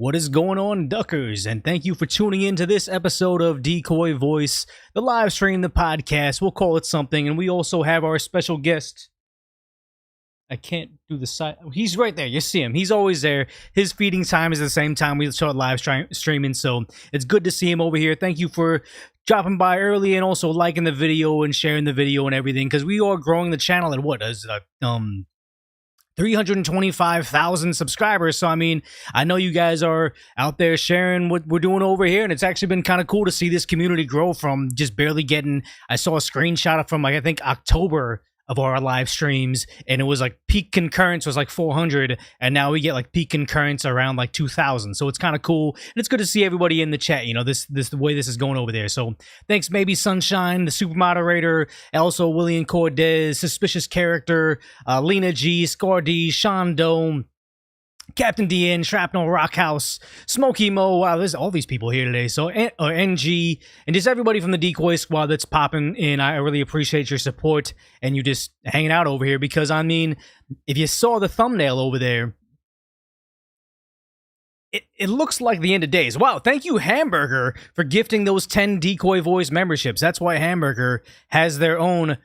What is going on, Duckers? And thank you for tuning in to this episode of Decoy Voice, the live stream, the podcast. We'll call it something. And we also have our special guest. I can't do the side. He's right there. You see him. He's always there. His feeding time is the same time we start live streaming. So it's good to see him over here. Thank you for dropping by early and also liking the video and sharing the video and everything. Because we are growing the channel at what is 325,000 subscribers. So, I mean, I know you guys are out there sharing what we're doing over here, and it's actually been kind of cool to see this community grow from just barely getting, I saw a screenshot from, like, I think October of our live streams, and it was like peak concurrence was like 400, and now we get like peak concurrence around like 2,000. So it's kind of cool, and it's good to see everybody in the chat. You know, the way this is going over there. So thanks, Maybe Sunshine, the super moderator, also William Cordes, Suspicious Character, Lena G, Scar D, Sean Dome, Captain DN, Shrapnel Rockhouse, Smokey Mo. Wow, there's all these people here today. So, NG, and just everybody from the Decoy squad that's popping in. I really appreciate your support and you just hanging out over here because, I mean, if you saw the thumbnail over there, it looks like the end of days. Wow, thank you, Hamburger, for gifting those 10 Decoy Voice memberships. That's why Hamburger has their own,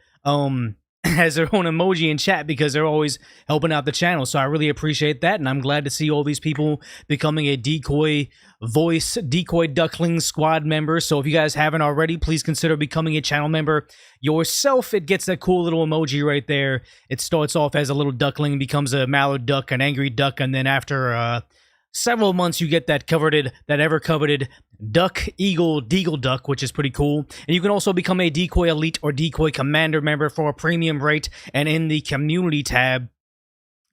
emoji in chat because they're always helping out the channel. So I really appreciate that, and I'm glad to see all these people becoming a Decoy Voice, Decoy Duckling squad member. So if you guys haven't already, please consider becoming a channel member yourself. It gets that cool little emoji right there. It starts off as a little duckling, becomes a mallard duck, an angry duck, and then after several months you get that ever coveted duck, eagle, deagle duck, which is pretty cool. And you can also become a Decoy Elite or Decoy Commander member for a premium rate, and in the community tab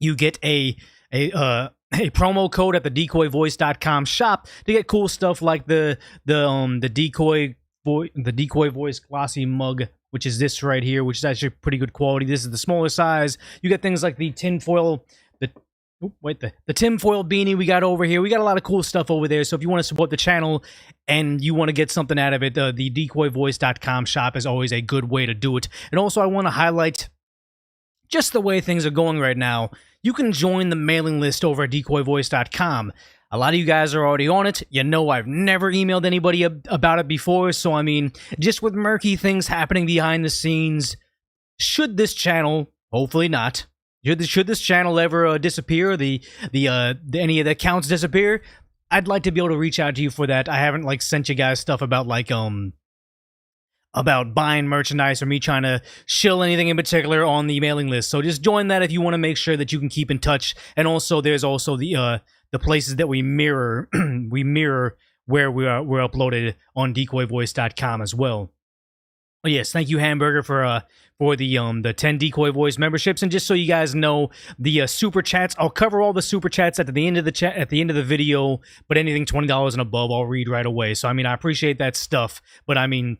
you get a promo code at the decoyvoice.com shop to get cool stuff like the Decoy Voice glossy mug, which is this right here, which is actually pretty good quality. This is the smaller size. You get things like the tinfoil, the tinfoil beanie we got over here. We got a lot of cool stuff over there. So if you want to support the channel and you want to get something out of it, the decoyvoice.com shop is always a good way to do it. And also I want to highlight just the way things are going right now. You can join the mailing list over at decoyvoice.com. A lot of you guys are already on it. You know I've never emailed anybody about it before. So, I mean, just with murky things happening behind the scenes, should this channel, hopefully not, should this channel ever disappear, any of the accounts disappear, I'd like to be able to reach out to you for that. I haven't like sent you guys stuff about like about buying merchandise or me trying to shill anything in particular on the mailing list. So just join that if you want to make sure that you can keep in touch. And also there's also the places that we mirror where we're uploaded on decoyvoice.com as well. But yes, thank you, Hamburger, for the 10 Decoy Voice memberships. And just so you guys know, the super chats, I'll cover all the super chats at the end of the video. But anything $20 and above, I'll read right away. So I mean, I appreciate that stuff. But I mean,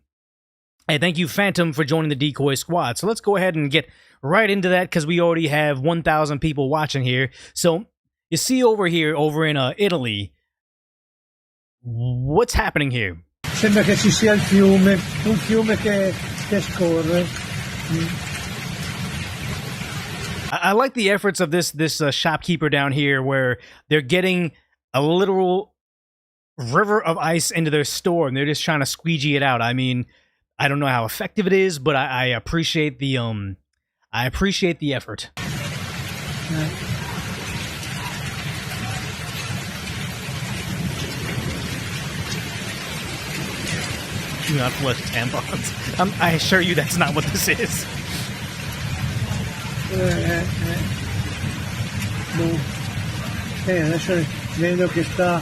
hey, thank you, Phantom, for joining the Decoy squad. So let's go ahead and get right into that because we already have 1,000 people watching here. So you see over here, over in Italy, what's happening here? Sembra che ci sia il fiume, un fiume che scorre. I like the efforts of this shopkeeper down here where they're getting a literal river of ice into their store and they're just trying to squeegee it out. I mean, I don't know how effective it is, but I appreciate the effort. Do not flush tampons. I assure you that's not what this is. Adesso vedo che sta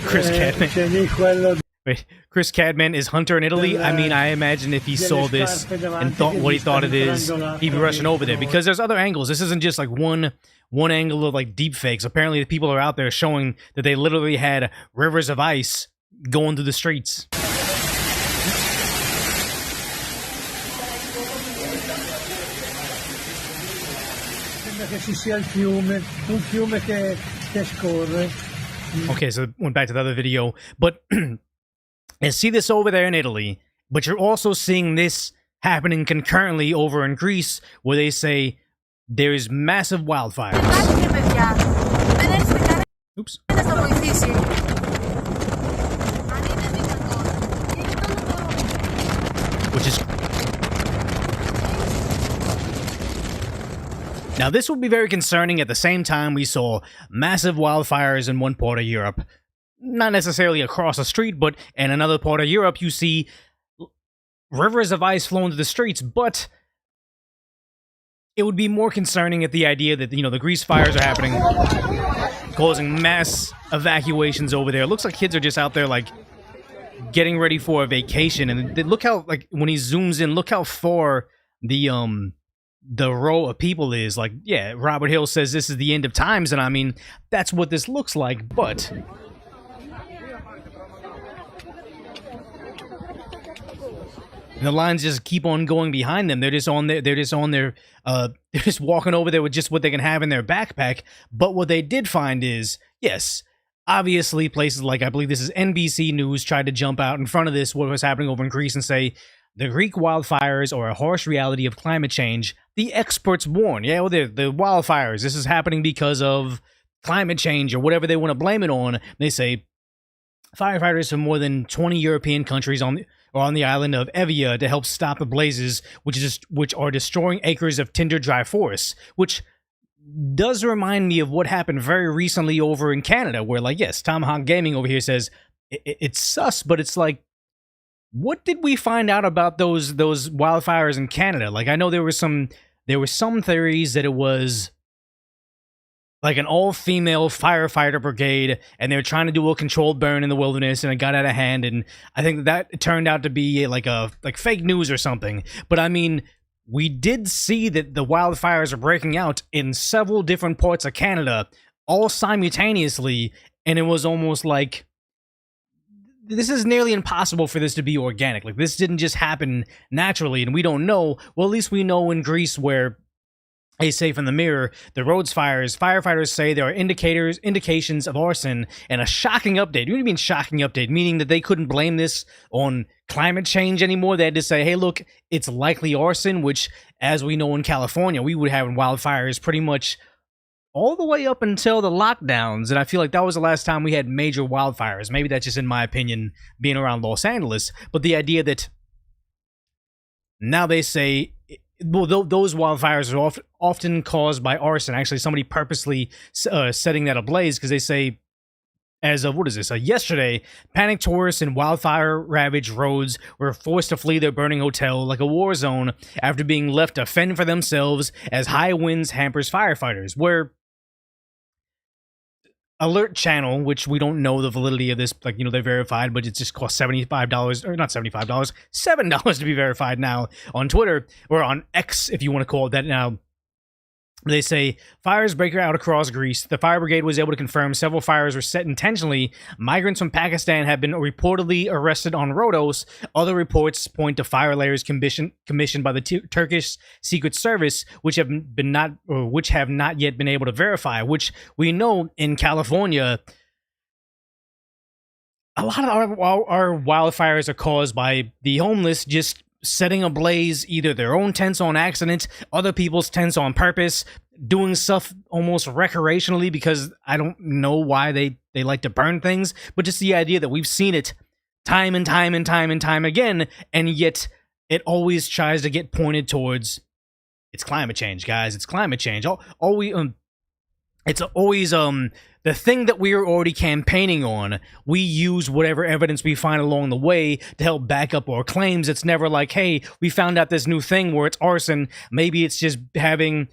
Chris Cadman. c'è lì quello. Wait, Chris Cadman is Hunter in Italy. I mean, I imagine if he saw this and thought what he thought it is, he'd be rushing over there because there's other angles. This isn't just like one angle of like deep fakes. Apparently, the people are out there showing that they literally had rivers of ice going through the streets. Che ci sia il fiume, un fiume che scorre. Okay, so went back to the other video, but and see this over there in Italy, but you're also seeing this happening concurrently over in Greece, where they say there's massive wildfires. Oops. Now, this would be very concerning. At the same time, we saw massive wildfires in one part of Europe. Not necessarily across the street, but in another part of Europe, you see rivers of ice flowing to the streets. But it would be more concerning if the idea that, the Greece fires are happening, causing mass evacuations over there. It looks like kids are just out there, like, getting ready for a vacation. And look how, like, when he zooms in, look how far the row of people is. Like, yeah, Robert Hill says this is the end of times, and I mean, that's what this looks like. But the lines just keep on going behind them. They're just walking over there with just what they can have in their backpack. But what they did find is, yes, obviously places like, I believe this is NBC News, tried to jump out in front of this, what was happening over in Greece, and say, the Greek wildfires are a harsh reality of climate change. The experts warn. Yeah, well, the wildfires, this is happening because of climate change or whatever they want to blame it on. They say firefighters from more than 20 European countries are on the island of Evia to help stop the blazes, which are destroying acres of tinder dry forests, which does remind me of what happened very recently over in Canada, where, like, yes, Tomahawk Gaming over here says it's sus, but it's like, what did we find out about those wildfires in Canada? Like, I know there were some theories that it was like an all-female firefighter brigade, and they were trying to do a controlled burn in the wilderness, and it got out of hand, and I think that turned out to be like fake news or something. But I mean, we did see that the wildfires are breaking out in several different parts of Canada, all simultaneously, and it was almost like, this is nearly impossible for this to be organic. Like, this didn't just happen naturally, and we don't know. Well, at least we know in Greece, where they say from the Mirror, the roads fires, firefighters say there are indications of arson, and a shocking update. What do you mean shocking update? Meaning that they couldn't blame this on climate change anymore. They had to say, hey, look, it's likely arson, which, as we know in California, we would have wildfires pretty much all the way up until the lockdowns, and I feel like that was the last time we had major wildfires. Maybe that's just in my opinion, being around Los Angeles, but the idea that now they say, well, those wildfires are often caused by arson. Actually, somebody purposely setting that ablaze, because they say, as of, yesterday, panicked tourists in wildfire-ravaged roads were forced to flee their burning hotel like a war zone after being left to fend for themselves as high winds hampers firefighters. Where Alert Channel, which we don't know the validity of this, like, they're verified, but it just costs $75, or not $75, $7 to be verified now on Twitter, or on X, if you want to call it that now. They say, fires break out across Greece. The fire brigade was able to confirm several fires were set intentionally. Migrants from Pakistan have been reportedly arrested on Rhodos. Other reports point to fire layers commissioned by the Turkish Secret Service, which have not yet been able to verify. Which we know in California, a lot of our wildfires are caused by the homeless just setting ablaze either their own tents on accident, other people's tents on purpose, doing stuff almost recreationally, because I don't know why they like to burn things, but just the idea that we've seen it time and time and time and time again, and yet it always tries to get pointed towards, it's climate change, guys, it's climate change. It's always the thing that we are already campaigning on. We use whatever evidence we find along the way to help back up our claims. It's never like, hey, we found out this new thing where it's arson. Maybe it's just having,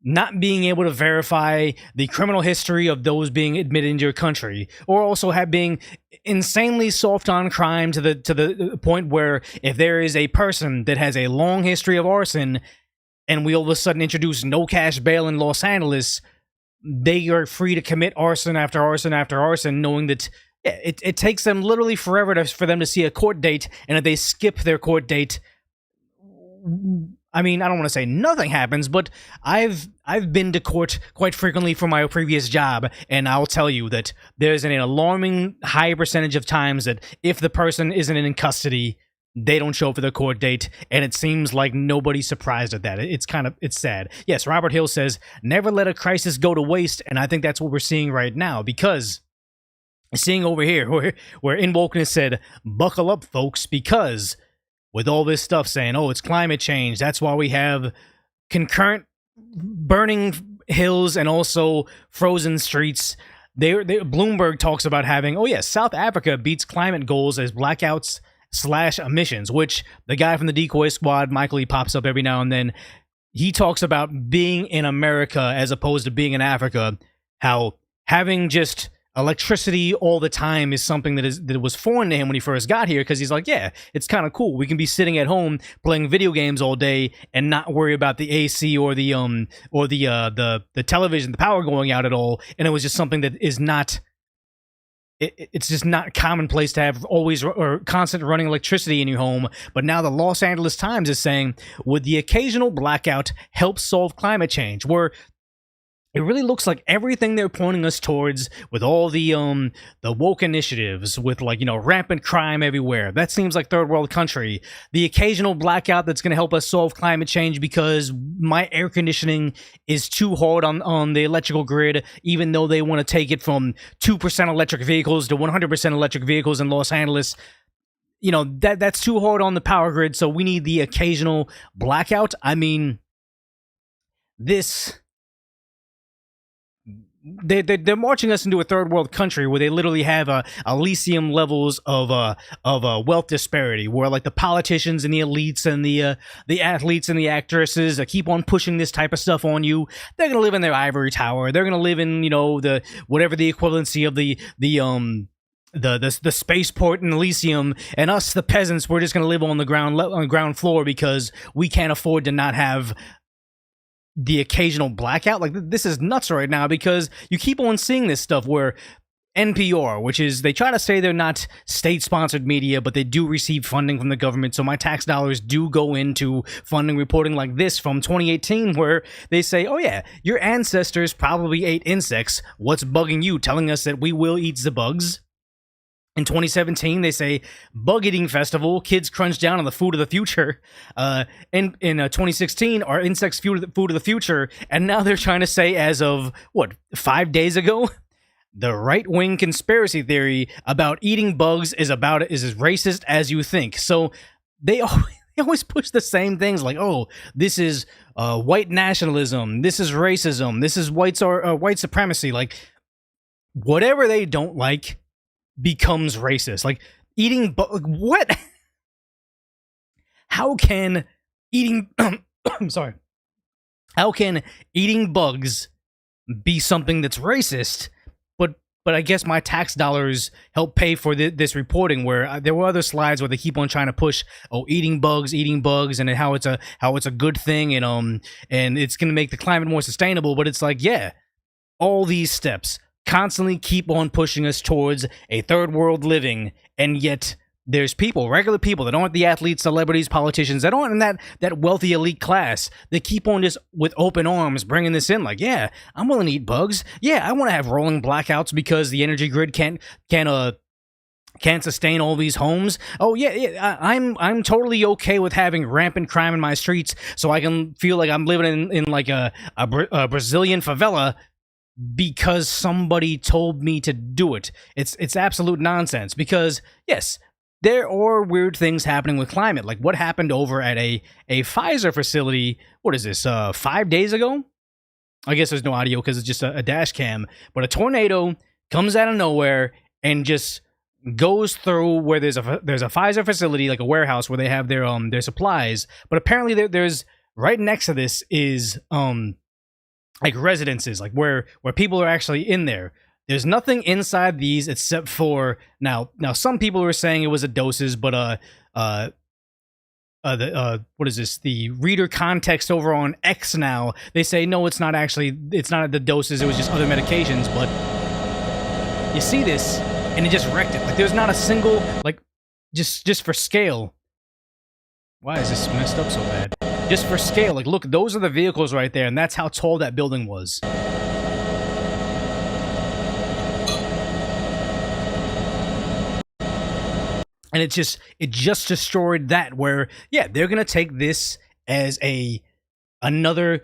not being able to verify the criminal history of those being admitted into your country, or also being insanely soft on crime to the point where if there is a person that has a long history of arson, and we all of a sudden introduce no cash bail in Los Angeles, they are free to commit arson after arson after arson, knowing that it takes them literally forever for them to see a court date, and if they skip their court date, I mean, I don't want to say nothing happens, but I've been to court quite frequently for my previous job, and I'll tell you that there's an alarming high percentage of times that if the person isn't in custody, they don't show up for the court date, and it seems like nobody's surprised at that. It's sad. Yes, Robert Hill says, never let a crisis go to waste, and I think that's what we're seeing right now, because seeing over here where In Wokeness said, buckle up, folks, because with all this stuff saying, oh, it's climate change, that's why we have concurrent burning hills and also frozen streets. Bloomberg talks about having, oh yeah, South Africa beats climate goals as blackouts slash emissions, which the guy from the Decoy squad, Michael, he pops up every now and then. He talks about being in America as opposed to being in Africa, how having just electricity all the time is something that was foreign to him when he first got here, because he's like, yeah, it's kind of cool. We can be sitting at home playing video games all day and not worry about the AC or the television, the power going out at all. And it was just something that is not. It's just not commonplace to have always or constant running electricity in your home. But now the Los Angeles Times is saying, would the occasional blackout help solve climate change? Where it really looks like everything they're pointing us towards, with all the woke initiatives, with like, rampant crime everywhere. That seems like third world country. The occasional blackout that's going to help us solve climate change because my air conditioning is too hard on the electrical grid, even though they want to take it from 2% electric vehicles to 100% electric vehicles in Los Angeles. That's too hard on the power grid, so we need the occasional blackout. I mean, this... They're marching us into a third world country where they literally have Elysium levels of wealth disparity, where like the politicians and the elites and the athletes and the actresses keep on pushing this type of stuff on you. They're gonna live in their ivory tower. They're gonna live in the whatever the equivalency of the spaceport in Elysium, and us the peasants, we're just gonna live on the ground floor because we can't afford to not have the occasional blackout. Like, this is nuts right now, because you keep on seeing this stuff where NPR, which is, they try to say they're not state-sponsored media, but they do receive funding from the government, so my tax dollars do go into funding reporting like this from 2018, where they say, oh yeah, your ancestors probably ate insects. What's bugging you? Telling us that we will eat the bugs. In 2017, they say, bug eating festival, kids crunch down on the food of the future. In 2016, are insects food of the future? And now they're trying to say, as of, 5 days ago? The right-wing conspiracy theory about eating bugs is as racist as you think. So they always push the same things, like, oh, this is white nationalism, this is racism, this is white supremacy. Like, whatever they don't like becomes racist. Like, eating what? How can eating I'm sorry. How can eating bugs be something that's racist? But I guess my tax dollars help pay for this reporting, where there were other slides where they keep on trying to push, eating bugs, and how it's a good thing, and it's going to make the climate more sustainable. But it's like, yeah, all these steps constantly keep on pushing us towards a third world living, and yet there's regular people that aren't the athletes, celebrities, politicians, that aren't in that wealthy elite class, that keep on just with open arms bringing this in, like, yeah, I'm willing to eat bugs. Yeah, I want to have rolling blackouts because the energy grid can't sustain all these homes. Oh yeah, I'm totally okay with having rampant crime in my streets, so I can feel like I'm living in like a Brazilian favela, because somebody told me to do it. It's absolute nonsense, because yes, there are weird things happening with climate, like what happened over at a Pfizer facility. What is this, 5 days ago? I guess there's no audio because it's just a dash cam, but a tornado comes out of nowhere and just goes through where there's a Pfizer facility, like a warehouse where they have their supplies, but apparently there's right next to this is like residences, like where people are actually in there. There's nothing inside these except for now some people are saying it was a doses, but what is this? The reader context over on X now, they say no, it's not the doses, it was just other medications. But you see this and it just wrecked it. Like, there's not a single, like, just for scale. Why is this messed up so bad? Just for scale, like, look, those are the vehicles right there, and that's how tall that building was. And it just destroyed that, where, yeah, they're gonna take this as another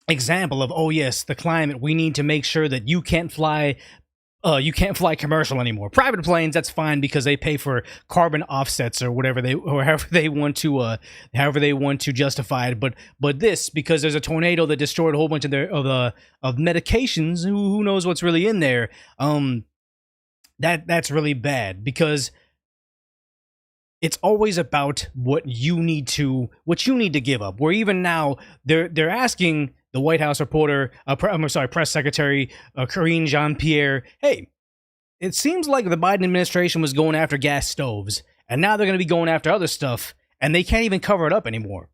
example of, oh yes, the climate, we need to make sure that you can't fly you can't fly commercial anymore. Private planes, that's fine because they pay for carbon offsets or whatever however they want to justify it. But this, because there's a tornado that destroyed a whole bunch of of medications, who knows what's really in there. That's really bad because it's always about what you need to give up. Where even now they're asking the White House reporter, press secretary Karine Jean-Pierre, hey, it seems like the Biden administration was going after gas stoves, and now they're going to be going after other stuff, and they can't even cover it up anymore.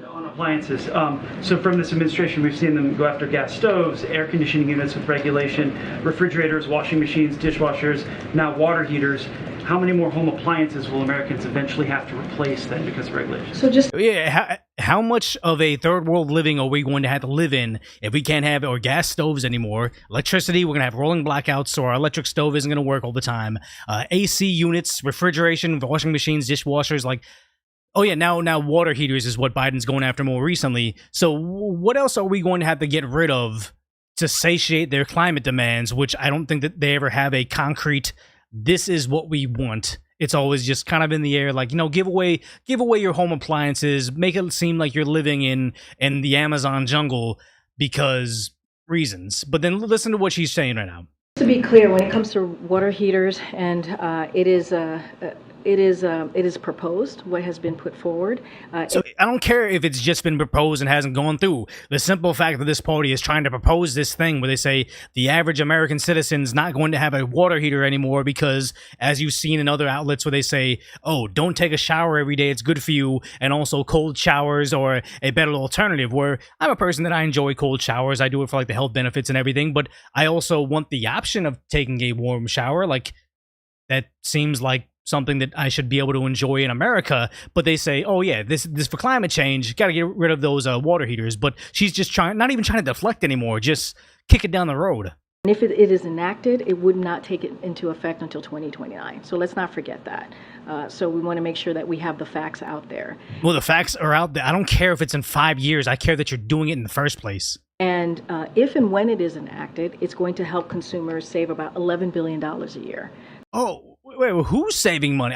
On appliances. So from this administration, we've seen them go after gas stoves, air conditioning units with regulation, refrigerators, washing machines, dishwashers, now water heaters. How many more home appliances will Americans eventually have to replace then because of regulation? So how much of a third world living are we going to have to live in if we can't have our gas stoves anymore? Electricity, we're going to have rolling blackouts, so our electric stove isn't going to work all the time. AC units, refrigeration, washing machines, dishwashers, like, oh yeah, now water heaters is what Biden's going after more recently. So what else are we going to have to get rid of to satiate their climate demands, which I don't think that they ever have a concrete, this is what we want. It's always just kind of in the air, like, give away your home appliances, make it seem like you're living in the Amazon jungle because reasons. But then listen to what she's saying right now. To be clear, when it comes to water heaters, and it is proposed, what has been put forward. So I don't care if it's just been proposed and hasn't gone through. The simple fact that this party is trying to propose this thing where they say the average American citizen's not going to have a water heater anymore because, as you've seen in other outlets where they say, oh, don't take a shower every day, it's good for you, and also cold showers are a better alternative, where I'm a person that I enjoy cold showers. I do it for like the health benefits and everything, but I also want the option of taking a warm shower. Like, that seems like something that I should be able to enjoy in America. But they say, oh yeah, this for climate change, got to get rid of those water heaters. But she's just not even trying to deflect anymore, just kick it down the road. And if it is enacted, it would not take it into effect until 2029. So let's not forget that. So we want to make sure that we have the facts out there. Well, the facts are out there. I don't care if it's in 5 years. I care that you're doing it in the first place. And if and when it is enacted, it's going to help consumers save about $11 billion a year. Oh, wait, who's saving money?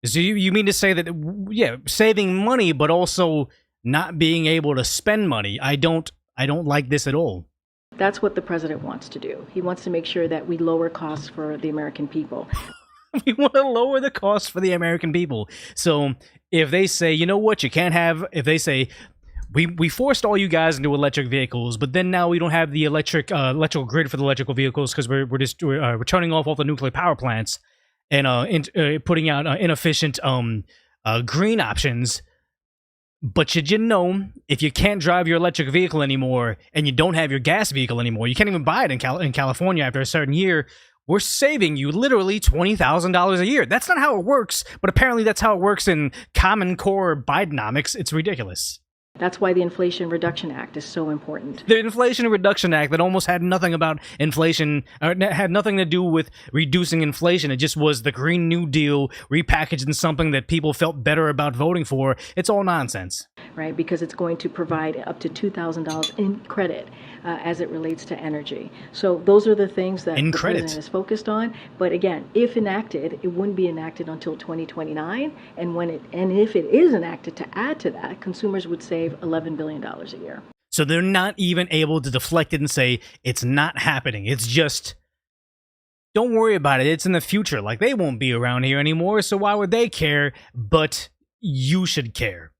So you mean to say that, yeah, saving money, but also not being able to spend money? I don't like this at all. That's what the president wants to do. He wants to make sure that we lower costs for the American people. We want to lower the costs for the American people. So if they say, you know what, you can't have, if they say, we forced all you guys into electric vehicles, but then now we don't have the electrical grid for the electrical vehicles because we're turning off all the nuclear power plants and putting out inefficient green options. But should you know, if you can't drive your electric vehicle anymore and you don't have your gas vehicle anymore, you can't even buy it in California after a certain year, we're saving you literally $20,000 a year. That's not how it works, but apparently that's how it works in Common Core Bidenomics. It's ridiculous. That's why the Inflation Reduction Act is so important. The Inflation Reduction Act that almost had nothing about inflation, had nothing to do with reducing inflation. It just was the Green New Deal repackaged in something that people felt better about voting for. It's all nonsense. Right, because it's going to provide up to $2,000 in credit as it relates to energy. So those are the things that the president is focused on. But again, if enacted, it wouldn't be enacted until 2029. And if it is enacted, to add to that, consumers would save $11 billion a year. So they're not even able to deflect it and say it's not happening. It's just, don't worry about it. It's in the future. Like, they won't be around here anymore, so why would they care? But you should care.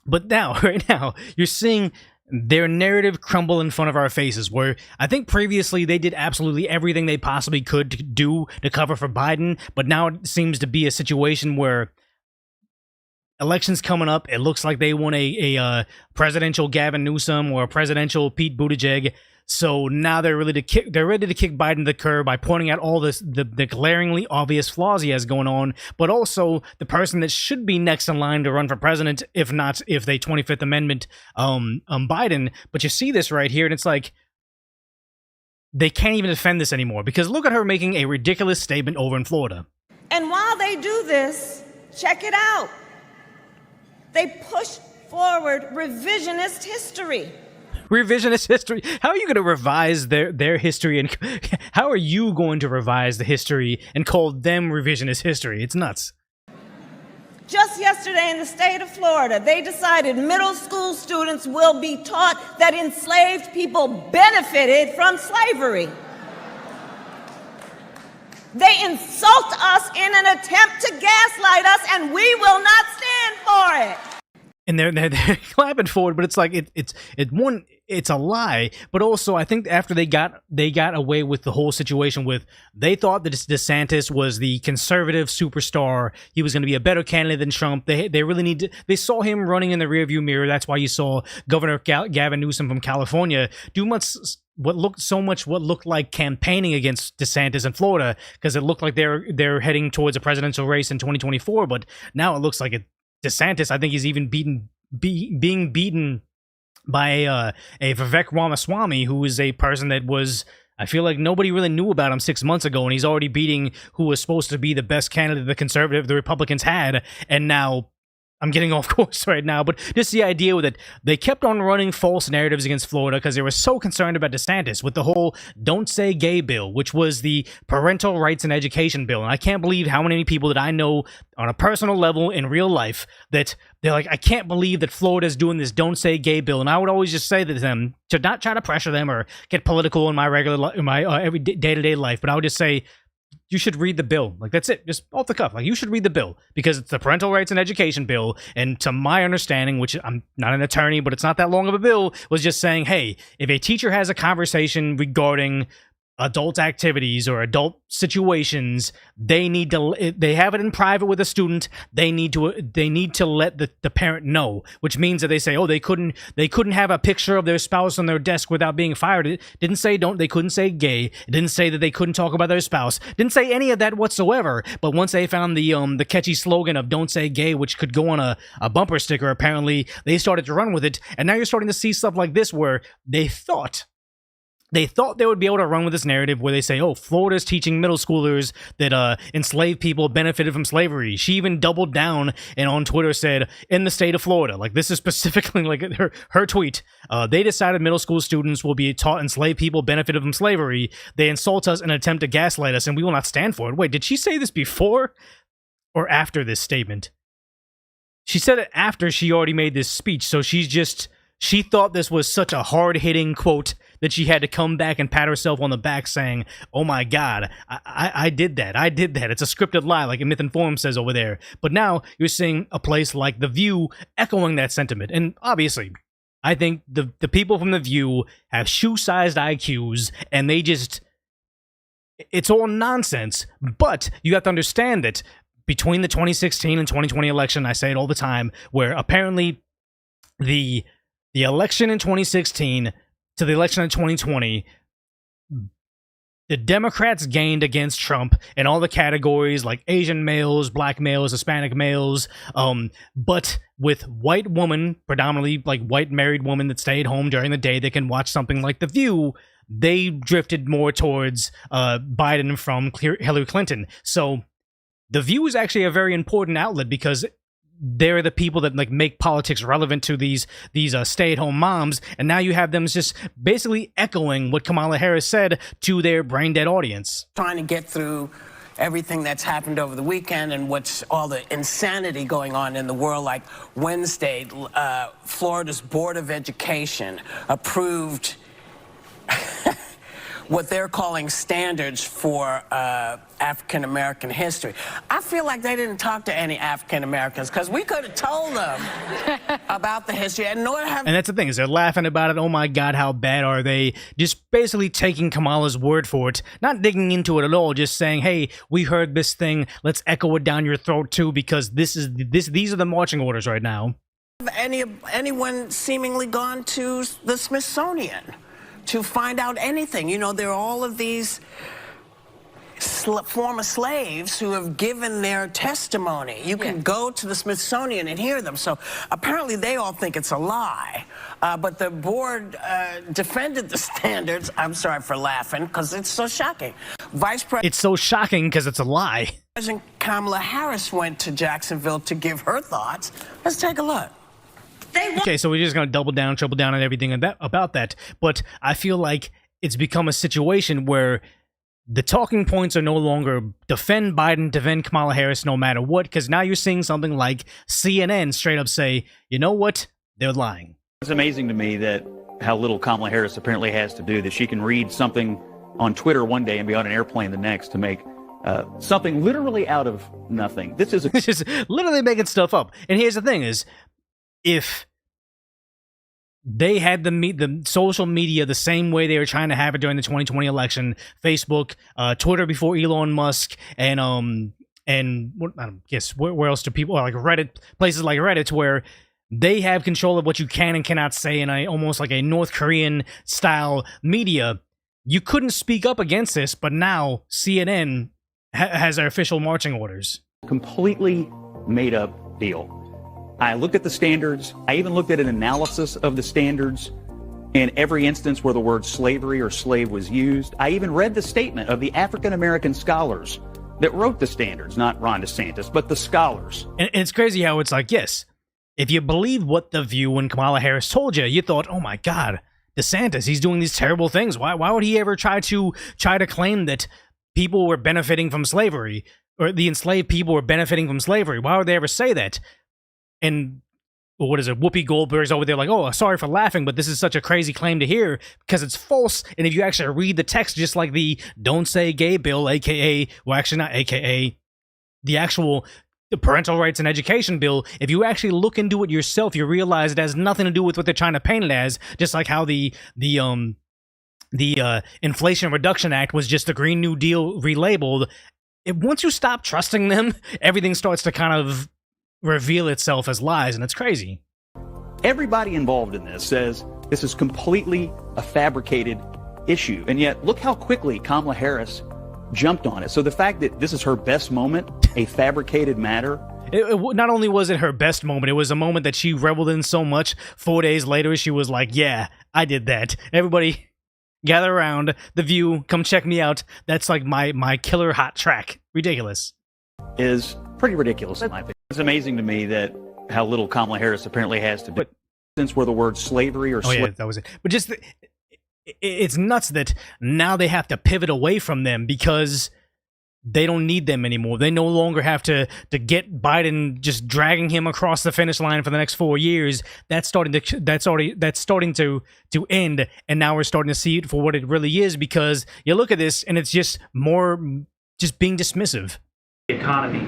But now, right now, you're seeing their narrative crumble in front of our faces, where I think previously they did absolutely everything they possibly could to do to cover for Biden, but now it seems to be a situation where elections coming up, it looks like they want a presidential Gavin Newsom or a presidential Pete Buttigieg. So now they're ready to kick Biden to the curb by pointing out all the glaringly obvious flaws he has going on, but also the person that should be next in line to run for president, if they 25th Amendment Biden. But you see this right here, and it's like they can't even defend this anymore, because look at her making a ridiculous statement over in Florida. And while they do this, check it out. They push forward revisionist history. revisionist history. How are you going to revise their history, and how are you going to revise the history and call them revisionist history? It's nuts. Just yesterday in the state of Florida, they decided middle school students will be taught that enslaved people benefited from slavery. They insult us in an attempt to gaslight us, and we will not stand for it. And they're clapping for it, but it's like it's a lie. But also, I think after they got away with the whole situation with, they thought that DeSantis was the conservative superstar. He was going to be a better candidate than Trump. They really they saw him running in the rearview mirror. That's why you saw Governor Gavin Newsom from California do what looked like campaigning against DeSantis in Florida, because it looked like they're heading towards a presidential race in 2024. But now it looks like DeSantis, I think he's even being beaten by a Vivek Ramaswamy, who is a person that was, I feel like nobody really knew about him 6 months ago, and he's already beating who was supposed to be the best candidate the Republicans had, and now I'm getting off course right now, but just the idea that they kept on running false narratives against Florida because they were so concerned about DeSantis with the whole Don't Say Gay bill, which was the parental rights and education bill. And I can't believe how many people that I know on a personal level in real life that they're like, I can't believe that Florida's doing this Don't Say Gay bill. And I would always just say to them, to not try to pressure them or get political in my every day-to-day life, but I would just say, you should read the bill. Like, that's it. Just off the cuff. Like, you should read the bill because it's the parental rights and education bill. And to my understanding, which I'm not an attorney, but it's not that long of a bill, was just saying, hey, if a teacher has a conversation regarding adult activities or adult situations, they have it in private with a student, they need to let the parent know, which means that they say, oh, they couldn't have a picture of their spouse on their desk without being fired. It didn't say they couldn't say gay. It didn't say that they couldn't talk about their spouse. It didn't say any of that whatsoever. But once they found the catchy slogan of Don't Say Gay, which could go on a bumper sticker, apparently they started to run with it. And now you're starting to see stuff like this where they thought they would be able to run with this narrative where they say, oh, Florida's teaching middle schoolers that enslaved people benefited from slavery. She even doubled down and on Twitter said, in the state of Florida. Like, this is specifically like her tweet. They decided middle school students will be taught enslaved people benefited from slavery. They insult us in an attempt to gaslight us, and we will not stand for it. Wait, did she say this before or after this statement? She said it after she already made this speech, so she thought this was such a hard-hitting quote that she had to come back and pat herself on the back saying, oh my God, I did that. I did that. It's a scripted lie, like Myth and Forum says over there. But now you're seeing a place like The View echoing that sentiment. And obviously, I think the people from The View have shoe-sized IQs, and it's all nonsense. But you have to understand that between the 2016 and 2020 election, I say it all the time, where apparently the election in 2016 to the election in 2020, the Democrats gained against Trump in all the categories like Asian males, black males, Hispanic males, but with white women, predominantly like white married women that stayed home during the day that can watch something like The View, they drifted more towards Biden from Hillary Clinton. So The View is actually a very important outlet because they're the people that like make politics relevant to these stay-at-home moms, and now you have them just basically echoing what Kamala Harris said to their brain-dead audience. Trying to get through everything that's happened over the weekend and what's all the insanity going on in the world. Like Wednesday, Florida's Board of Education approved what they're calling standards for African American history. I feel like they didn't talk to any African Americans because we could have told them about the history and that's the thing, is they're laughing about it. Oh my God, how bad are they? Just basically taking Kamala's word for it, not digging into it at all, just saying, hey, we heard this thing, let's echo it down your throat too, because these are the marching orders right now. Anyone seemingly gone to the Smithsonian to find out anything? You know, there are all of these former slaves who have given their testimony. You can go to the Smithsonian and hear them. So apparently they all think it's a lie. But the board defended the standards. I'm sorry for laughing because it's so shocking. It's so shocking because it's a lie. President Kamala Harris went to Jacksonville to give her thoughts. Let's take a look. Okay, so we're just gonna double down, triple down on everything about that. But I feel like it's become a situation where the talking points are no longer defend Biden, defend Kamala Harris, no matter what. Because now you're seeing something like CNN straight up say, you know what, they're lying. It's amazing to me that how little Kamala Harris apparently has to do, that she can read something on Twitter one day and be on an airplane the next to make something literally out of nothing. This is just literally making stuff up. And here's the thing: is if they had the social media the same way they were trying to have it during the 2020 election, Facebook, Twitter before Elon Musk, and what, I don't guess where else do people like Reddit, places like Reddit where they have control of what you can and cannot say in almost like a North Korean style media. You couldn't speak up against this, but now CNN has their official marching orders. Completely made up deal. I looked at the standards. I even looked at an analysis of the standards in every instance where the word slavery or slave was used. I even read the statement of the African-American scholars that wrote the standards, not Ron DeSantis, but the scholars. And it's crazy how it's like, yes, if you believe what The View and Kamala Harris told you, you thought, oh my God, DeSantis, he's doing these terrible things. Why would he ever try to claim that people were benefiting from slavery, or the enslaved people were benefiting from slavery? Why would they ever say that? And what is it? Whoopi Goldberg's over there like, oh, sorry for laughing, but this is such a crazy claim to hear because it's false. And if you actually read the text, just like the Don't Say Gay bill, aka, well, actually not aka, the Parental Rights and Education bill, if you actually look into it yourself, you realize it has nothing to do with what they're trying to paint it as. Just like how the Inflation Reduction Act was just the Green New Deal relabeled. Once you stop trusting them, everything starts to kind of reveal itself as lies, and it's crazy. Everybody involved in this says this is completely a fabricated issue, and yet look how quickly Kamala Harris jumped on it. So the fact that this is her best moment, a fabricated matter. Not only was it her best moment, it was a moment that she reveled in so much. 4 days later, she was like, yeah, I did that. Everybody gather around. The View, come check me out. That's like my killer hot track. Ridiculous. Is pretty ridiculous in my opinion. It's amazing to me that how little Kamala Harris apparently has to do. Since where the word slavery or yeah, that was it. But just it's nuts that now they have to pivot away from them because they don't need them anymore. They no longer have to get Biden just dragging him across the finish line for the next 4 years. That's starting to end, and now we're starting to see it for what it really is, because you look at this and it's just being dismissive. Economy.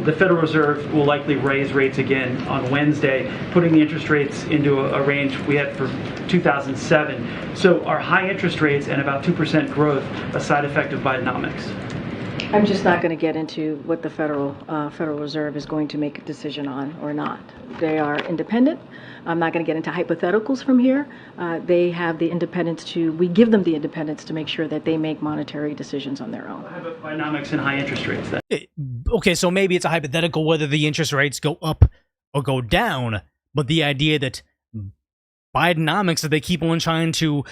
The Federal Reserve will likely raise rates again on Wednesday, putting the interest rates into a range we had for 2007. So are high interest rates and about 2% growth a side effect of Bidenomics? I'm just not going to get into what the Federal Reserve is going to make a decision on or not. They are independent. I'm not going to get into hypotheticals from here. They have the independence we give them the independence to make sure that they make monetary decisions on their own. How about Bidenomics and high interest rates then? Okay, so maybe it's a hypothetical whether the interest rates go up or go down, but the idea that Bidenomics, that they keep on trying to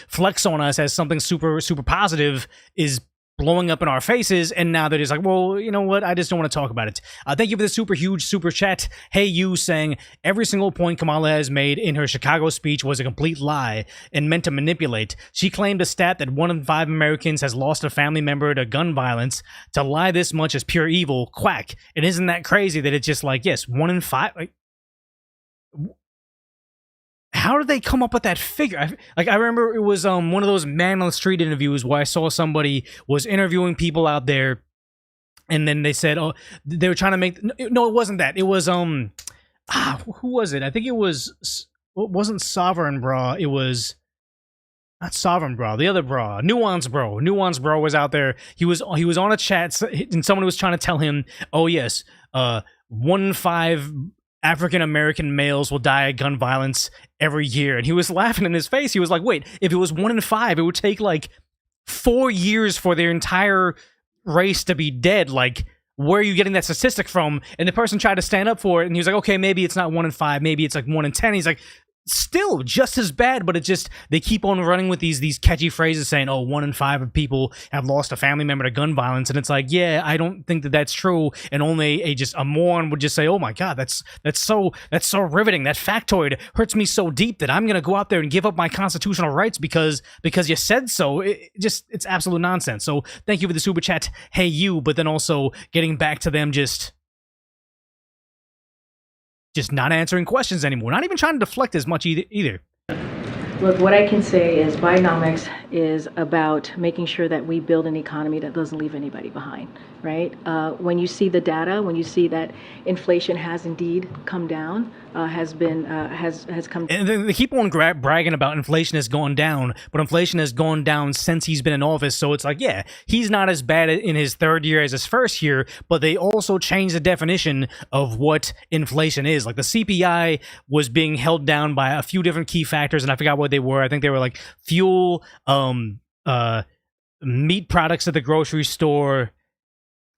flex on us as something super, super positive, is blowing up in our faces, and now they're just like, well, you know what, I just don't want to talk about it. Thank you for the super huge super chat. Hey you, saying every single point Kamala has made in her Chicago speech was a complete lie and meant to manipulate. She claimed a stat that 1 in 5 Americans has lost a family member to gun violence. To lie this much is pure evil. Quack. And isn't that crazy that it's just like, yes, 1 in 5, like, how did they come up with that figure? I remember it was one of those man on the street interviews where I saw somebody was interviewing people out there, and then they said, oh, they were trying to make, no, it wasn't that. It was who was it? I think it wasn't Sovereign Bra. It was not Sovereign Bra, the other bra, Nuance Bro. Nuance Bro was out there. He was on a chat, and someone was trying to tell him, oh yes, 1 in 5 African-American males will die of gun violence every year. And he was laughing in his face. He was like, wait, if it was 1 in 5, it would take like 4 years for their entire race to be dead. Like, where are you getting that statistic from? And the person tried to stand up for it, and he was like, okay, maybe it's not 1 in 5, maybe it's like 1 in 10. He's like, still just as bad, but it just, they keep on running with these catchy phrases saying, oh, 1 in 5 of people have lost a family member to gun violence, and it's like, yeah, I don't think that that's true, and only a moron would just say, oh my god, that's so riveting, that factoid hurts me so deep that I'm gonna go out there and give up my constitutional rights because you said so. It's absolute nonsense. So thank you for the super chat, hey you, but then also getting back to them just not answering questions anymore. Not even trying to deflect as much either. Look, what I can say is Bidenomics is about making sure that we build an economy that doesn't leave anybody behind, right? When you see the data, when you see that inflation has indeed come down, has come. And they keep on bragging about inflation has gone down, but inflation has gone down since he's been in office. So it's like, yeah, he's not as bad in his third year as his first year, but they also changed the definition of what inflation is. Like the CPI was being held down by a few different key factors, and I forgot what they were. I think they were like fuel, meat products at the grocery store,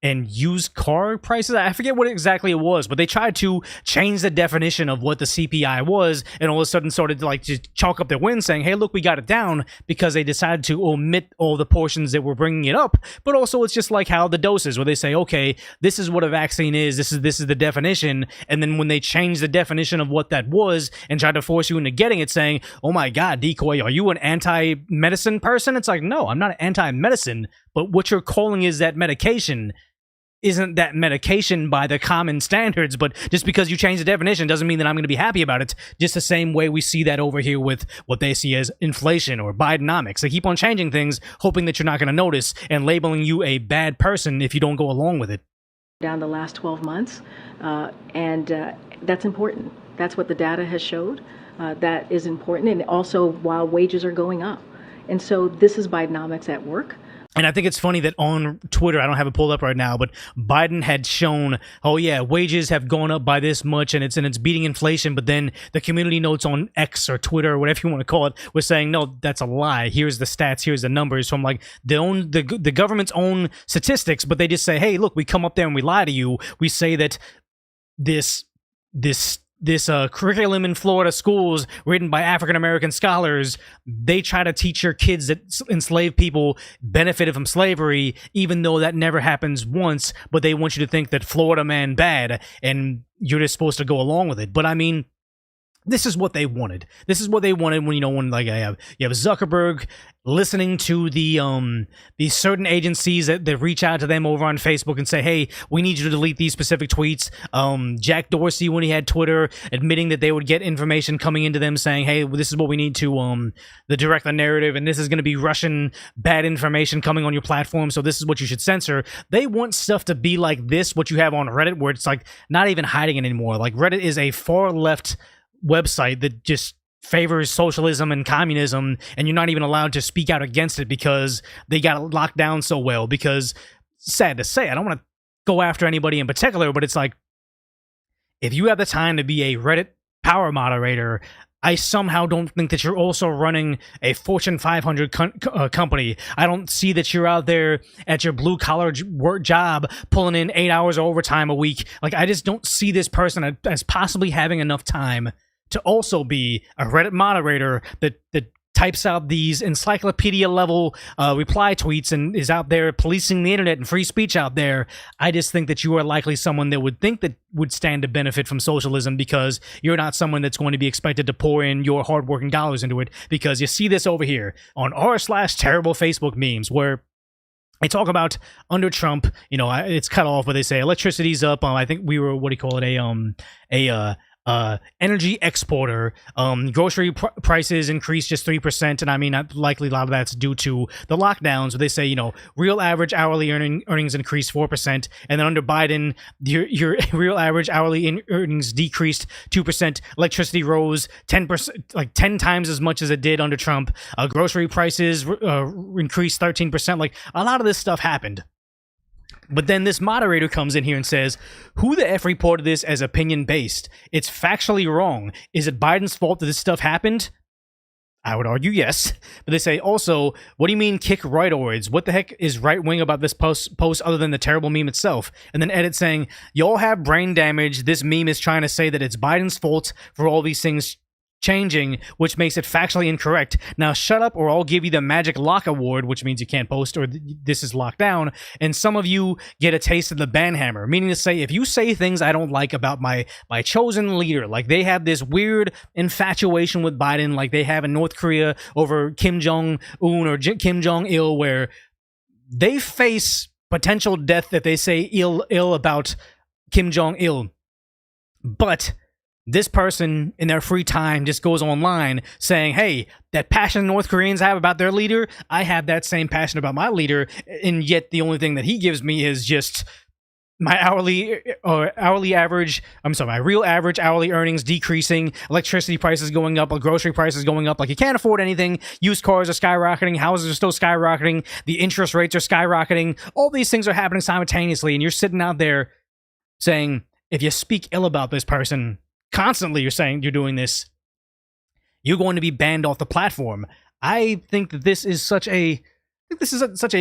and used car prices. I forget what exactly it was, but they tried to change the definition of what the CPI was, and all of a sudden started to like just chalk up their win, saying, hey, look, we got it down, because they decided to omit all the portions that were bringing it up. But also it's just like how the doses, where they say, okay, this is what a vaccine is, this is the definition, and then when they change the definition of what that was and try to force you into getting it, saying, oh my god, Decoy, are you an anti-medicine person? It's like, no, I'm not anti-medicine, but what you're calling is that medication isn't that medication by the common standards. But just because you change the definition doesn't mean that I'm going to be happy about it. Just the same way we see that over here with what they see as inflation or Bidenomics. They keep on changing things, hoping that you're not going to notice, and labeling you a bad person if you don't go along with it. Down the last 12 months, and that's important. That's what the data has showed. That is important, and also while wages are going up. And so this is Bidenomics at work. And I think it's funny that on Twitter, I don't have it pulled up right now, but Biden had shown, oh yeah, wages have gone up by this much, and it's beating inflation. But then the community notes on X or Twitter or whatever you want to call it was saying, no, that's a lie. Here's the stats. Here's the numbers from like the government's own statistics. But they just say, hey, look, we come up there and we lie to you. We say that this curriculum in Florida schools written by African-American scholars, they try to teach your kids that enslaved people benefited from slavery, even though that never happens once, but they want you to think that Florida man bad, and you're just supposed to go along with it. But I mean, this is what they wanted. This is what they wanted when like you have Zuckerberg listening to these certain agencies that reach out to them over on Facebook and say, hey, we need you to delete these specific tweets. Jack Dorsey, when he had Twitter, admitting that they would get information coming into them saying, hey, this is what we need to direct the narrative, and this is going to be Russian bad information coming on your platform, so this is what you should censor. They want stuff to be like this, what you have on Reddit, where it's like not even hiding it anymore. Like Reddit is a far left website that just favors socialism and communism, and you're not even allowed to speak out against it because they got it locked down so well. Because, sad to say, I don't want to go after anybody in particular, but it's like, if you have the time to be a Reddit power moderator, I somehow don't think that you're also running a Fortune 500 company. I don't see that you're out there at your blue-collar work job pulling in 8 hours of overtime a week. Like, I just don't see this person as possibly having enough time to also be a Reddit moderator that types out these encyclopedia-level reply tweets and is out there policing the internet and free speech out there. I just think that you are likely someone that would stand to benefit from socialism, because you're not someone that's going to be expected to pour in your hardworking dollars into it. Because you see this over here on r/terrible Facebook memes, where they talk about under Trump, it's cut off, but they say electricity's up. I think we were, energy exporter. Grocery prices increased just 3%, and I mean, likely a lot of that's due to the lockdowns. But they say, real average hourly earnings increased 4%, and then under Biden, your real average hourly earnings decreased 2%. Electricity rose 10%, like 10 times as much as it did under Trump. Grocery prices increased 13%. Like, a lot of this stuff happened. But then this moderator comes in here and says, who the F reported this as opinion-based? It's factually wrong. Is it Biden's fault that this stuff happened? I would argue yes. But they say also, what do you mean kick rightoids? What the heck is right-wing about this post other than the terrible meme itself? And then edit saying, y'all have brain damage. This meme is trying to say that it's Biden's fault for all these things changing, which makes it factually incorrect. Now shut up or I'll give you the Magic Lock Award, which means you can't post or this is locked down, and some of you get a taste of the banhammer, meaning to say if you say things I don't like about my chosen leader, like they have this weird infatuation with Biden like they have in North Korea over Kim Jong-un or Kim Jong-il, where they face potential death if they say ill about Kim Jong-il, but this person in their free time just goes online saying, hey, that passion North Koreans have about their leader, I have that same passion about my leader, and yet the only thing that he gives me is just my my real average hourly earnings decreasing, electricity prices going up, grocery prices going up, like you can't afford anything, used cars are skyrocketing, houses are still skyrocketing, the interest rates are skyrocketing, all these things are happening simultaneously, and you're sitting out there saying, if you speak ill about this person, constantly you're saying you're doing this, you're going to be banned off the platform. I think that this is such a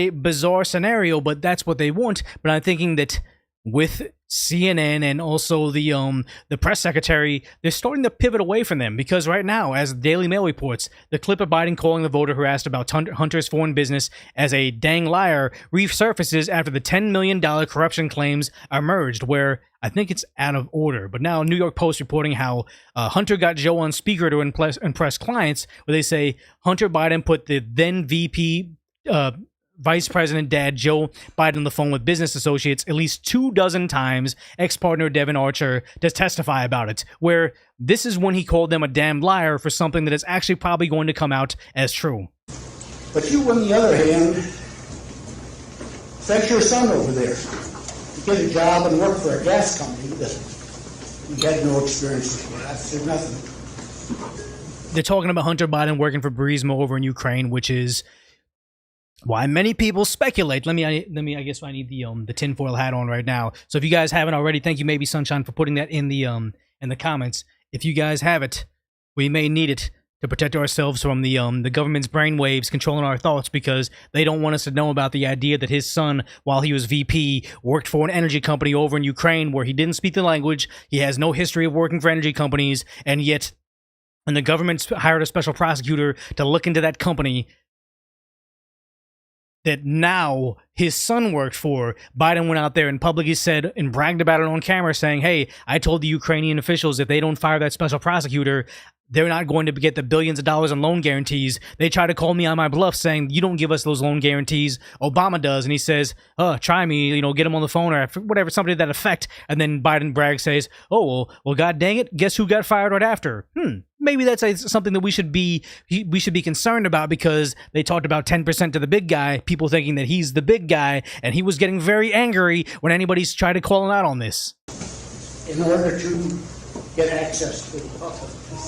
bizarre scenario, but that's what they want. But I'm thinking that with CNN and also the press secretary, they're starting to pivot away from them, because right now, as Daily Mail reports, the clip of Biden calling the voter who asked about Hunter's foreign business as a dang liar resurfaces after the $10 million corruption claims emerged, where I think it's out of order. But now New York Post reporting how Hunter got Joe on speaker to impress clients, where they say Hunter Biden put the then VP Vice President dad Joe Biden on the phone with business associates at least 24 times, ex-partner Devin Archer to testify about it, where this is when he called them a damn liar for something that is actually probably going to come out as true. But you, on the other hand, sent your son over there to get a job and work for a gas company that you had no experience with. That's nothing. They're talking about Hunter Biden working for Burisma over in Ukraine, which is why many people speculate. Let me. I guess I need the tinfoil hat on right now. So if you guys haven't already, thank you, Maybe Sunshine, for putting that in the comments. If you guys have it, we may need it to protect ourselves from the government's brainwaves controlling our thoughts, because they don't want us to know about the idea that his son, while he was VP, worked for an energy company over in Ukraine where he didn't speak the language. He has no history of working for energy companies, and yet, when the government hired a special prosecutor to look into that company that now his son worked for, Biden went out there and publicly said and bragged about it on camera, saying, hey, I told the Ukrainian officials if they don't fire that special prosecutor, they're not going to get the billions of dollars in loan guarantees. They try to call me on my bluff saying, you don't give us those loan guarantees, Obama does. And he says, try me, get him on the phone or whatever, something to that effect. And then Biden brags, says, well, god dang it, guess who got fired right after? Maybe that's something that we should be concerned about, because they talked about 10% to the big guy, people thinking that he's the big guy, and he was getting very angry when anybody's tried to call him out on this. In order to get access to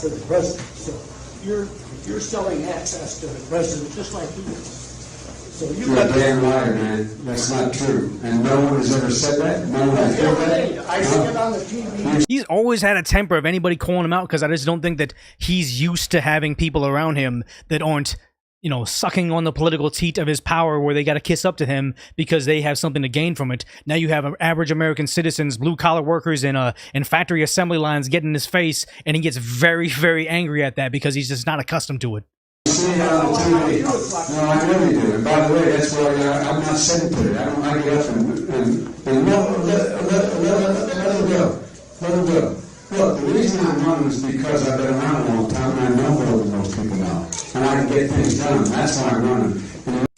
the president. So you're selling access to the president just like he is. So you're a damn liar, man. That's not true. And no one has ever said that. No one has said that. I see it on the TV. He's always had a temper of anybody calling him out, because I just don't think that he's used to having people around him that aren't, sucking on the political teat of his power, where they got to kiss up to him because they have something to gain from it. Now you have average American citizens, blue-collar workers in factory assembly lines get in his face, and he gets very, very angry at that because he's just not accustomed to it. See it on the TV. No, I really do. And by the way, that's why I'm not sensitive. I don't like it up and let it go. Let it go. Look, the reason I'm running is because I've been around a long time, and I know more than most people know. And I can get things done. That's why I'm running.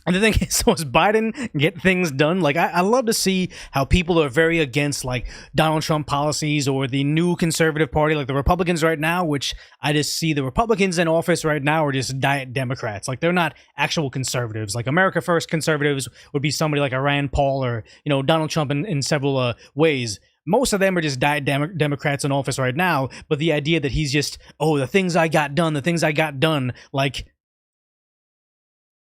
And the thing is, so is Biden get things done? Like, I love to see how people are very against, like, Donald Trump policies or the new conservative party, like the Republicans right now, which I just see the Republicans in office right now are just diet Democrats. Like, they're not actual conservatives. Like, America First conservatives would be somebody like a Rand Paul or, Donald Trump in several ways. Most of them are just diet Democrats in office right now. But the idea that he's just, the things I got done, like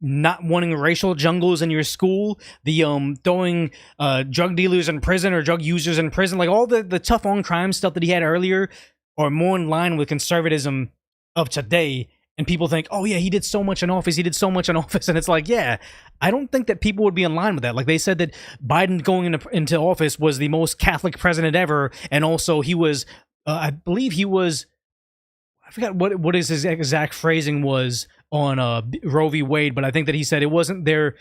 not wanting racial jungles in your school, the throwing drug dealers in prison or drug users in prison, like all the tough on crime stuff that he had earlier are more in line with conservatism of today. And people think, oh yeah, he did so much in office, and it's like, yeah, I don't think that people would be in line with that. Like, they said that Biden going into office was the most Catholic president ever, and also he was, I I forgot what his exact phrasing was on Roe v. Wade, but I think that he said it wasn't their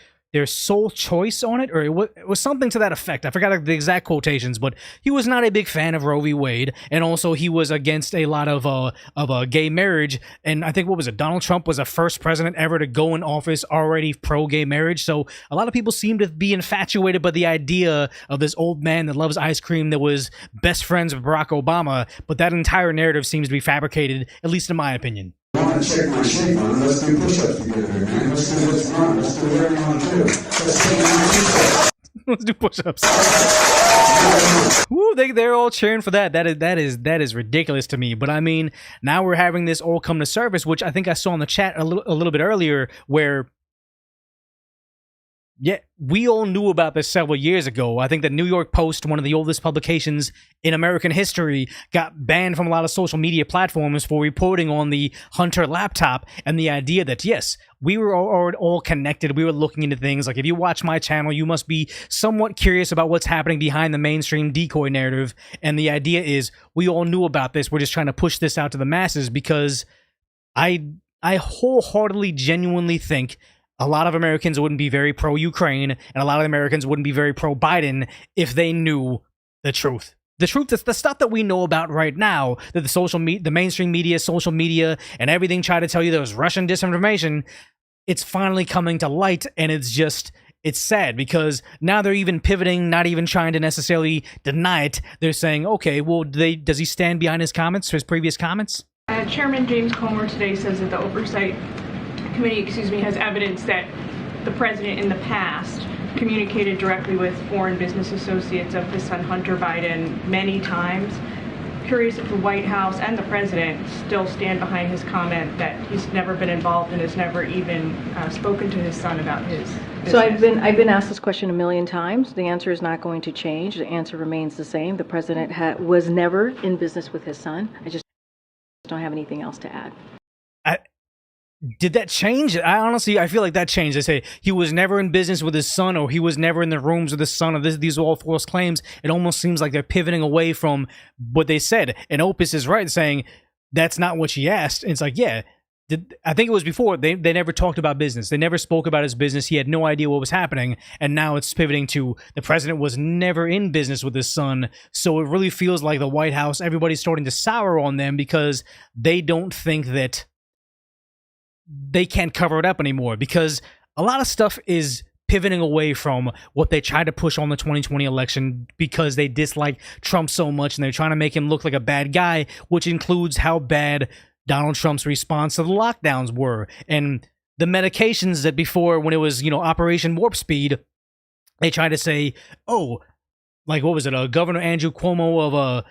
sole choice on it, or it was something to that effect. I forgot the exact quotations, but he was not a big fan of Roe v. Wade, and also he was against a lot of gay marriage. And I think, what was it, Donald Trump was the first president ever to go in office already pro-gay marriage. So a lot of people seem to be infatuated by the idea of this old man that loves ice cream that was best friends with Barack Obama, but that entire narrative seems to be fabricated, at least in my opinion. I want to check my shape on. Let's do push-ups together, man. Let's do this run. Let's do whatever you want to do. Let's take 9 push-ups. Let's do push-ups. Woo, they're all cheering for that. That is ridiculous to me. But I mean, now we're having this all come to surface, which I think I saw in the chat a little bit earlier, where yeah, we all knew about this several years ago. I think the New York Post, one of the oldest publications in American history, got banned from a lot of social media platforms for reporting on the Hunter laptop and the idea that, yes, we were all connected. We were looking into things. Like, if you watch my channel, you must be somewhat curious about what's happening behind the mainstream decoy narrative. And the idea is we all knew about this. We're just trying to push this out to the masses, because I wholeheartedly, genuinely think a lot of Americans wouldn't be very pro-Ukraine, and a lot of Americans wouldn't be very pro-Biden if they knew the truth. The truth is the stuff that we know about right now, that the mainstream media, social media, and everything try to tell you there was Russian disinformation. It's finally coming to light, and it's sad, because now they're even pivoting, not even trying to necessarily deny it. They're saying, okay, well, does he stand behind his his previous comments? Chairman James Comer today says that the Oversight Committee, has evidence that the president in the past communicated directly with foreign business associates of his son Hunter Biden many times. Curious if the White House and the president still stand behind his comment that he's never been involved and has never even spoken to his son about his business. So I've been asked this question a million times. The answer is not going to change. The answer remains the same. The president was never in business with his son. I just don't have anything else to add. Did that change? I feel like that changed. They say he was never in business with his son, or he was never in the rooms with his son, or these are all false claims. It almost seems like they're pivoting away from what they said. And Opus is right, saying that's not what she asked. And it's like, yeah, I think it was before. They never talked about business. They never spoke about his business. He had no idea what was happening. And now it's pivoting to the president was never in business with his son. So it really feels like the White House, everybody's starting to sour on them, because they don't think that they can't cover it up anymore, because a lot of stuff is pivoting away from what they tried to push on the 2020 election, because they dislike Trump so much and they're trying to make him look like a bad guy, which includes how bad Donald Trump's response to the lockdowns were, and the medications that before, when it was, Operation Warp Speed, they tried to say, oh, like, what was it, Governor Andrew Cuomo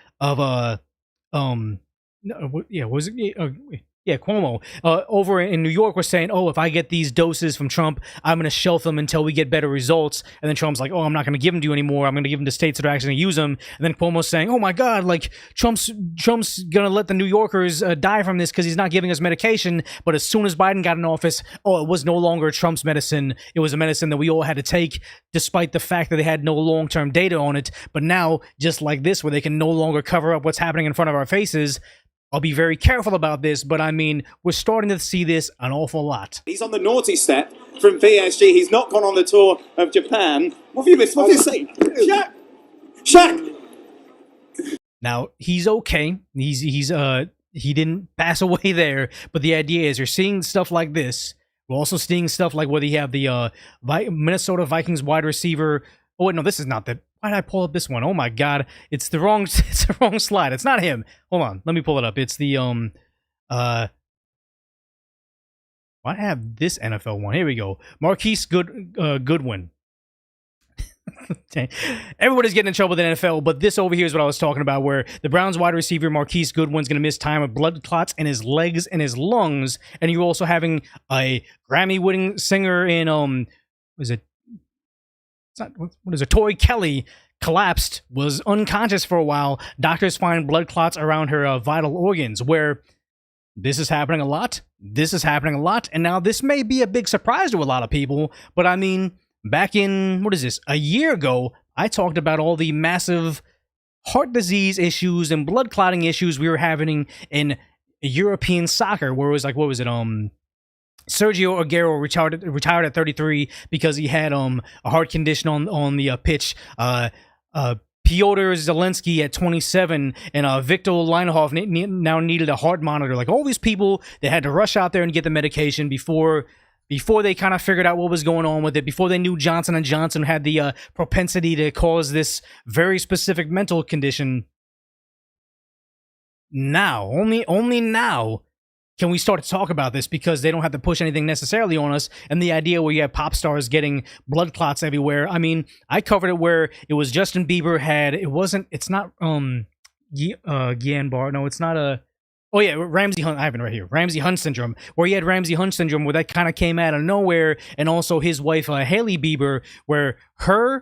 Cuomo over in New York was saying, oh, if I get these doses from Trump, I'm going to shelf them until we get better results. And then Trump's like, oh, I'm not going to give them to you anymore. I'm going to give them to states that are actually going to use them. And then Cuomo's saying, oh my God, like Trump's going to let the New Yorkers die from this because he's not giving us medication. But as soon as Biden got in office, oh, it was no longer Trump's medicine. It was a medicine that we all had to take, despite the fact that they had no long-term data on it. But now, just like this, where they can no longer cover up what's happening in front of our faces, I'll be very careful about this, but I mean, we're starting to see this an awful lot. He's on the naughty step from PSG. He's not gone on the tour of Japan. What have you missed? What have you seen? Shaq! Now, he's okay. He didn't pass away there, but the idea is you're seeing stuff like this. We're also seeing stuff like whether you have the Minnesota Vikings wide receiver. Oh, wait, no, this is not the... Why did I pull up this one? Oh my God, it's the wrong slide. It's not him. Hold on, let me pull it up. It's the why do I have this NFL one? Here we go. Marquise Goodwin. Everybody's getting in trouble with the NFL, but this over here is what I was talking about, where the Browns wide receiver Marquise Goodwin's going to miss time with blood clots in his legs and his lungs, and you're also having a Grammy-winning singer in Tori Kelly collapsed, was unconscious for a while. Doctors find blood clots around her vital organs, where this is happening a lot. This is happening a lot. And now this may be a big surprise to a lot of people, but I mean, back in, a year ago, I talked about all the massive heart disease issues and blood clotting issues we were having in European soccer, where it was like, what was it? Sergio Aguero retired at 33 because he had a heart condition on the pitch. Piotr Zelensky at 27, and Victor Linehoff now needed a heart monitor. Like, all these people that had to rush out there and get the medication before they kind of figured out what was going on with it, before they knew Johnson & Johnson had the propensity to cause this very specific mental condition. Now, only now can we start to talk about this, because they don't have to push anything necessarily on us. And the idea where you have pop stars getting blood clots everywhere. I mean, I covered it where it was Justin Bieber it's not Guillain-Barré. No, it's not Ramsey Hunt. I have it right here. Ramsey Hunt syndrome, where he had Ramsey Hunt syndrome, where that kind of came out of nowhere. And also his wife, Hailey Bieber, where I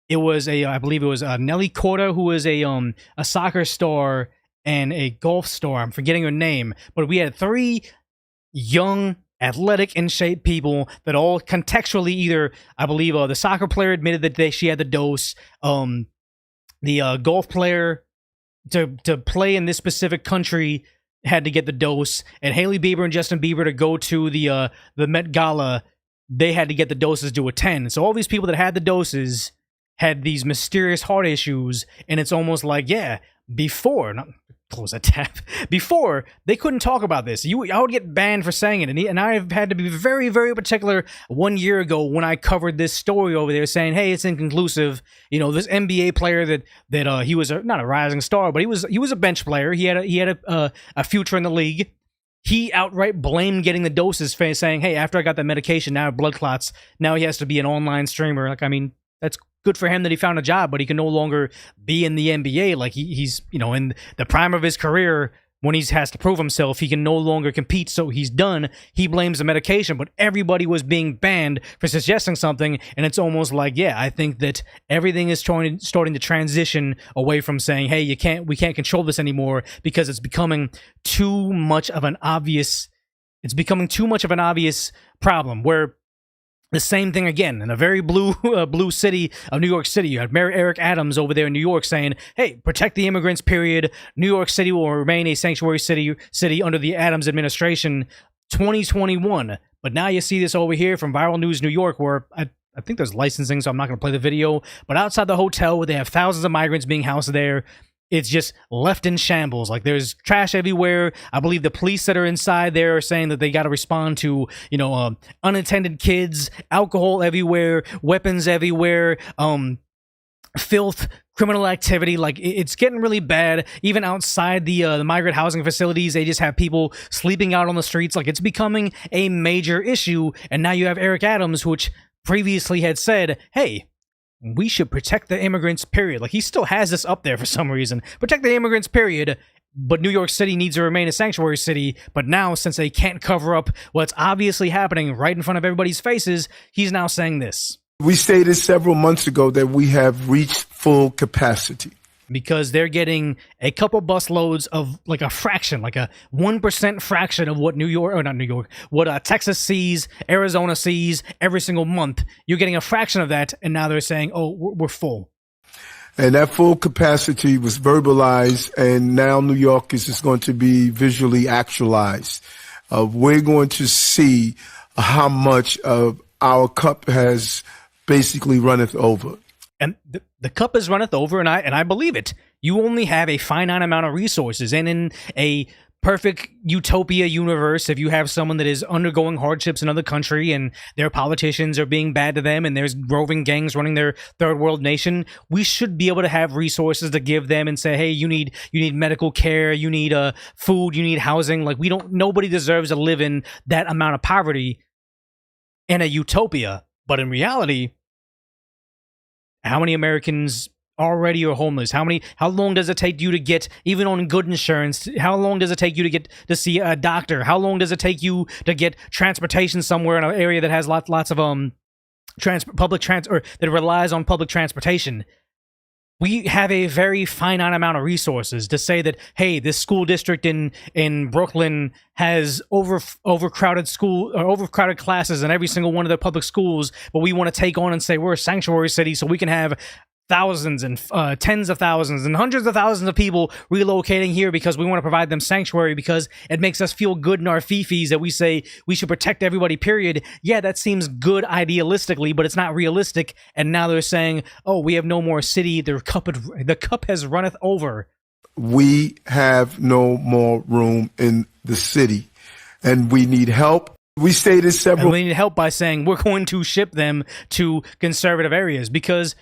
believe it was Nelly Korda, who was a soccer star and a golf star. I'm forgetting her name, but we had 3 young, athletic, in shape people that all contextually either, I believe, the soccer player admitted that she had the dose. The golf player to play in this specific country had to get the dose, and Hailey Bieber and Justin Bieber to go to the Met Gala, they had to get the doses to attend. So all these people that had the doses had these mysterious heart issues, and it's almost like, before they couldn't talk about this. I would get banned for saying it, and I've had to be very, very particular 1 year ago when I covered this story over there, saying, hey, it's inconclusive. This NBA player that he was not a rising star, but he was a bench player. He had a future in the league. He outright blamed getting the doses, saying, hey, after I got that medication, now I have blood clots. Now he has to be an online streamer. Like, I mean, that's good for him that he found a job, but he can no longer be in the NBA. Like, he's in the prime of his career, when he has to prove himself, he can no longer compete, so he's done. He blames the medication, but everybody was being banned for suggesting something, and it's almost like, I think that everything is starting to transition away from saying, hey, we can't control this anymore, because it's becoming too much of an obvious problem, where the same thing again in a very blue city of New York City. You had Mayor Eric Adams over there in New York saying, hey, protect the immigrants, period. New York City will remain a sanctuary city under the Adams administration, 2021. But now you see this over here from Viral News New York, where I think there's licensing, so I'm not going to play the video. But outside the hotel, where they have thousands of migrants being housed there, it's just left in shambles. Like, there's trash everywhere. I believe the police that are inside there are saying that they got to respond to, unattended kids, alcohol everywhere, weapons everywhere, filth, criminal activity. Like, it's getting really bad. Even outside the migrant housing facilities, they just have people sleeping out on the streets. Like, it's becoming a major issue. And now you have Eric Adams, which previously had said, hey, we should protect the immigrants, period. Like, he still has this up there for some reason. Protect the immigrants, period. But New York City needs to remain a sanctuary city. But now, since they can't cover up what's obviously happening right in front of everybody's faces, he's now saying this. We stated several months ago that we have reached full capacity. Because they're getting a couple busloads of, like, a fraction, like a 1% fraction of what what Texas sees, Arizona sees every single month. You're getting a fraction of that, and now they're saying, oh, we're full. And that full capacity was verbalized, and now New York is just going to be visually actualized. We're going to see how much of our cup has basically runneth over. And the cup is runneth over, and I believe it. You only have a finite amount of resources, and in a perfect utopia universe, if you have someone that is undergoing hardships in another country and their politicians are being bad to them and there's roving gangs running their third world nation, we should be able to have resources to give them and say, hey, you need medical care, you need food, you need housing. Like, nobody deserves to live in that amount of poverty in a utopia. But in reality, how many Americans already are homeless? How long does it take you to get, even on good insurance, how long does it take you to get to see a doctor? How long does it take you to get transportation somewhere in an area that has lots of that relies on public transportation? We have a very finite amount of resources to say that, hey, this school district in Brooklyn has overcrowded classes in every single one of their public schools, but we want to take on and say we're a sanctuary city so we can have thousands and tens of thousands and hundreds of thousands of people relocating here because we want to provide them sanctuary because it makes us feel good in our fifis that we say we should protect everybody, period. Yeah, that seems good idealistically, but it's not realistic. And now they're saying, oh, we have no more city. The cup has runneth over. We have no more room in the city, and we need help. We stated several. And we need help by saying we're going to ship them to conservative areas because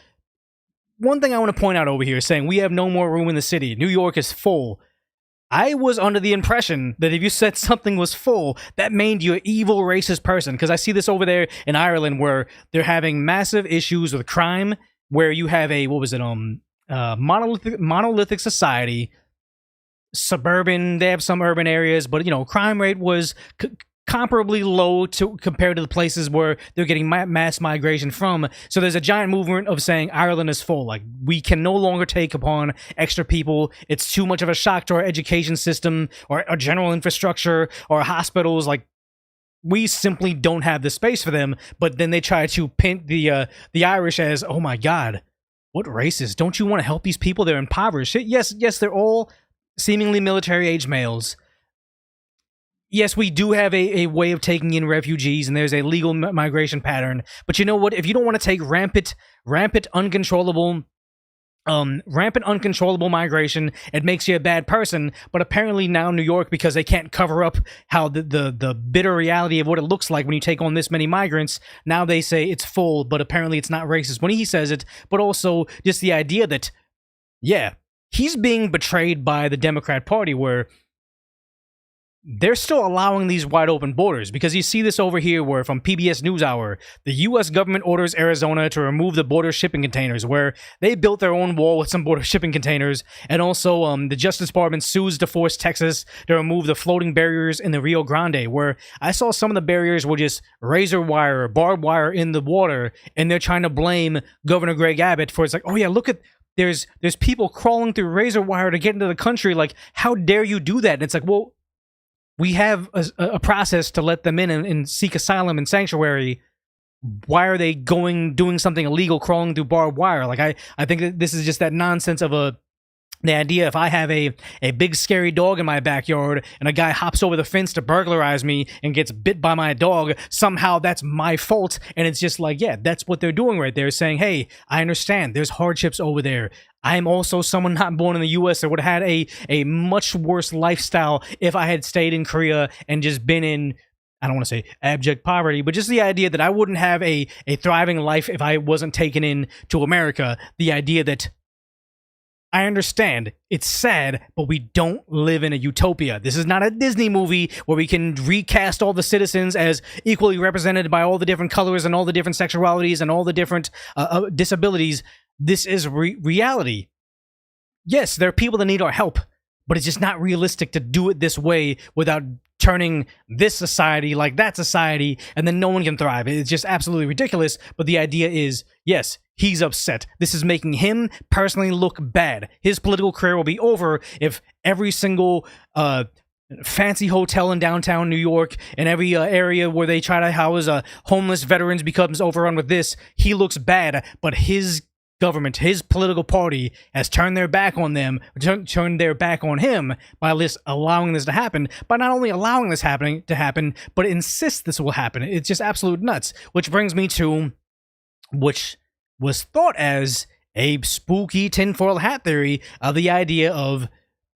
one thing I want to point out over here is saying we have no more room in the city. New York is full. I was under the impression that if you said something was full, that made you an evil, racist person. Because I see this over there in Ireland where they're having massive issues with crime, where you have a, monolithic society, suburban, they have some urban areas, but, crime rate was comparably low compared to the places where they're getting mass migration from. So there's a giant movement of saying Ireland is full. Like, we can no longer take upon extra people. It's too much of a shock to our education system or our general infrastructure or hospitals. Like, we simply don't have the space for them. But then they try to paint the Irish as, oh my God, what racist? Don't you want to help these people? They're impoverished. Yes, they're all seemingly military-age males. Yes, we do have a way of taking in refugees, and there's a legal migration pattern. But you know what? If you don't want to take rampant, uncontrollable migration, it makes you a bad person. But apparently now New York, because they can't cover up how the bitter reality of what it looks like when you take on this many migrants, now they say it's full, but apparently it's not racist when he says it. But also just the idea that, yeah, he's being betrayed by the Democrat Party, where they're still allowing these wide open borders, because you see this over here where from PBS NewsHour, the U.S. government orders Arizona to remove the border shipping containers, where they built their own wall with some border shipping containers. And also the Justice Department sues to force Texas to remove the floating barriers in the Rio Grande, where I saw some of the barriers were just razor wire or barbed wire in the water, and they're trying to blame Governor Greg Abbott for, it's like, oh yeah, look at, there's people crawling through razor wire to get into the country. Like, how dare you do that? And it's like, well, we have a process to let them in and seek asylum and sanctuary. Why are they doing something illegal, crawling through barbed wire? Like, I think that this is just that nonsense of the idea if I have a big scary dog in my backyard and a guy hops over the fence to burglarize me and gets bit by my dog, somehow that's my fault. And it's just like, yeah, that's what they're doing right there, saying, hey, I understand there's hardships over there. I'm also someone not born in the U.S. that would have had a much worse lifestyle if I had stayed in Korea and just been in, I don't want to say abject poverty, but just the idea that I wouldn't have a thriving life if I wasn't taken in to America. The idea that I understand it's sad, but we don't live in a utopia. This is not a Disney movie where we can recast all the citizens as equally represented by all the different colors and all the different sexualities and all the different disabilities. This is reality. Yes, there are people that need our help, but it's just not realistic to do it this way without turning this society like that society, and then no one can thrive. It's just absolutely ridiculous. But the idea is, yes, he's upset. This is making him personally look bad. His political career will be over if every single fancy hotel in downtown New York and every area where they try to house homeless veterans becomes overrun with this. He looks bad, but his government, his political party, has turned their back on them, turned their back on him by allowing this to happen. By not only allowing this to happen, but insist this will happen. It's just absolute nuts. Which brings me to, which was thought as a spooky tinfoil hat theory of the idea of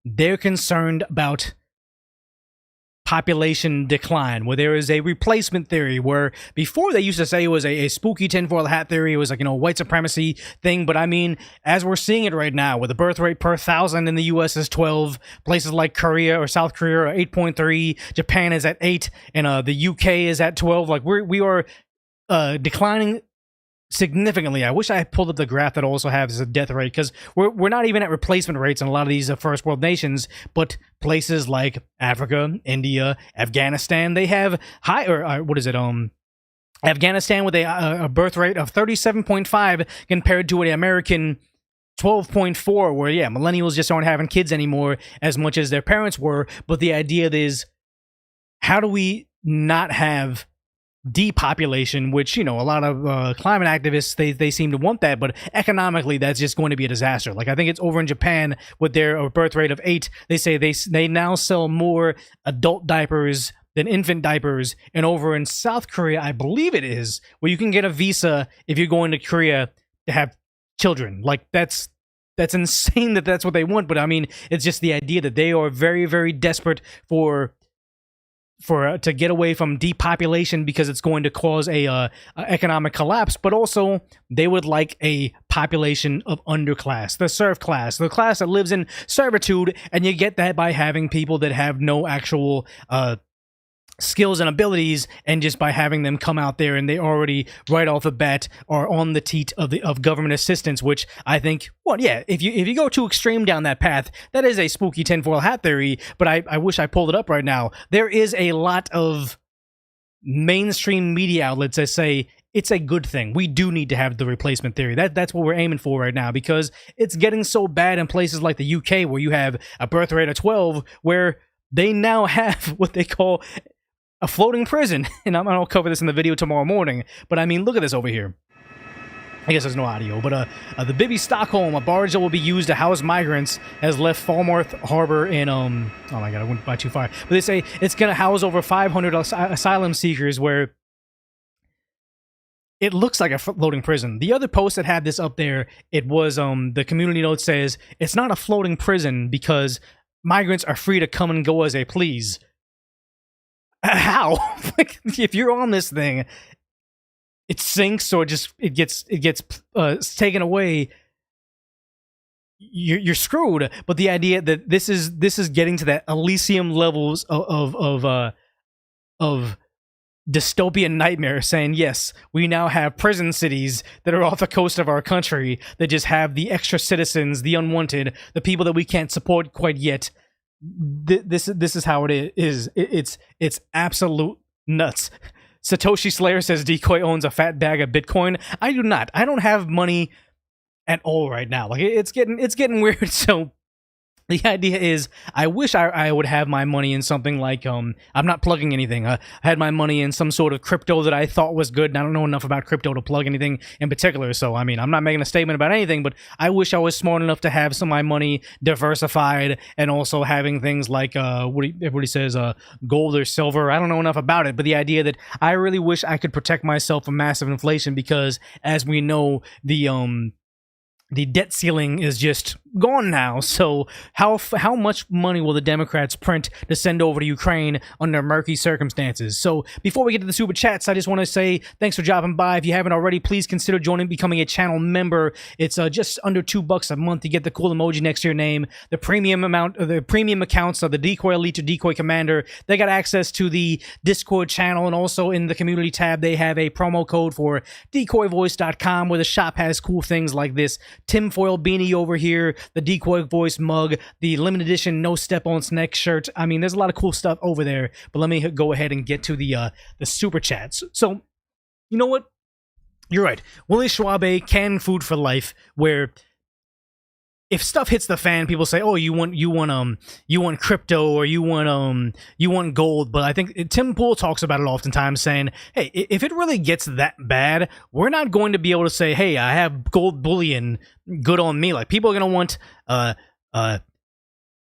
they're concerned about population decline, where there is a replacement theory, where before they used to say it was a spooky tinfoil hat theory, it was like, white supremacy thing. But I mean, as we're seeing it right now, where the birth rate per 1,000 in the US is 12, places like Korea or South Korea are 8.3, Japan is at 8, and the UK is at 12. Like, we are declining significantly. I wish I had pulled up the graph that also has a death rate, because we're not even at replacement rates in a lot of these first world nations, but places like Africa, India, Afghanistan, they have higher, Afghanistan with a birth rate of 37.5 compared to an American 12.4, where, yeah, millennials just aren't having kids anymore as much as their parents were. But the idea is, how do we not have depopulation, which, you know, a lot of climate activists, they seem to want that, but economically that's just going to be a disaster. Like, I think it's over in Japan with their birth rate of 8. They say they now sell more adult diapers than infant diapers. And over in South Korea, I believe it is, where you can get a visa if you're going to Korea to have children. Like, that's insane that that's what they want. But I mean, it's just the idea that they are very, very desperate to get away from depopulation because it's going to cause a economic collapse, but also they would like a population of underclass, the serf class, the class that lives in servitude, and you get that by having people that have no actual skills and abilities, and just by having them come out there and they already right off the bat are on the teat of government assistance, which I think, well, yeah, if you go too extreme down that path, that is a spooky tinfoil hat theory. But I wish I pulled it up right now. There is a lot of mainstream media outlets that say it's a good thing. We do need to have the replacement theory. That's what we're aiming for right now, because it's getting so bad in places like the UK, where you have a birth rate of 12, where they now have what they call a floating prison. And I'll cover this in the video tomorrow morning. But I mean, look at this over here. I guess there's no audio, but the Bibi Stockholm, a barge that will be used to house migrants, has left Falmouth Harbor in oh my god, I went by too far. But they say it's gonna house over 500 asylum seekers, where it looks like a floating prison. The other post that had this up there, it was the community note says it's not a floating prison because migrants are free to come and go as they please. How? Like, if you're on this thing, it sinks or it gets taken away, you're screwed. But the idea that this is getting to that Elysium levels of dystopian nightmare, saying yes, we now have prison cities that are off the coast of our country that just have the extra citizens, the unwanted, the people that we can't support quite yet. This is how it is. It's absolute nuts. Satoshi Slayer says Decoy owns a fat bag of Bitcoin. I do not. I don't have money at all right now. Like, it's getting weird. So the idea is, I wish I would have my money in something like, I'm not plugging anything. I had my money in some sort of crypto that I thought was good, and I don't know enough about crypto to plug anything in particular. So, I mean, I'm not making a statement about anything, but I wish I was smart enough to have some of my money diversified, and also having things like, everybody says, gold or silver. I don't know enough about it, but the idea that I really wish I could protect myself from massive inflation, because as we know, the debt ceiling is just gone now. So how much money will the Democrats print to send over to Ukraine under murky circumstances? So before we get to the super chats, I just want to say thanks for dropping by. If you haven't already, please consider becoming a channel member. It's just under $2 a month to get the cool emoji next to your name. The premium accounts of the Decoy Elite or Decoy Commander, they got access to the Discord channel, and also in the community tab they have a promo code for decoyvoice.com, where the shop has cool things like this tinfoil beanie over here, the Decoy Voice mug, the limited edition No Step on Snack shirt. I mean, there's a lot of cool stuff over there. But let me go ahead and get to the super chats. So, you know what? You're right. Willie Schwabe, canned food for life, where if stuff hits the fan, people say, "Oh, you want crypto, or you want gold." But I think Tim Pool talks about it oftentimes, saying, "Hey, if it really gets that bad, we're not going to be able to say, hey, I have gold bullion, good on me.' Like, people are gonna want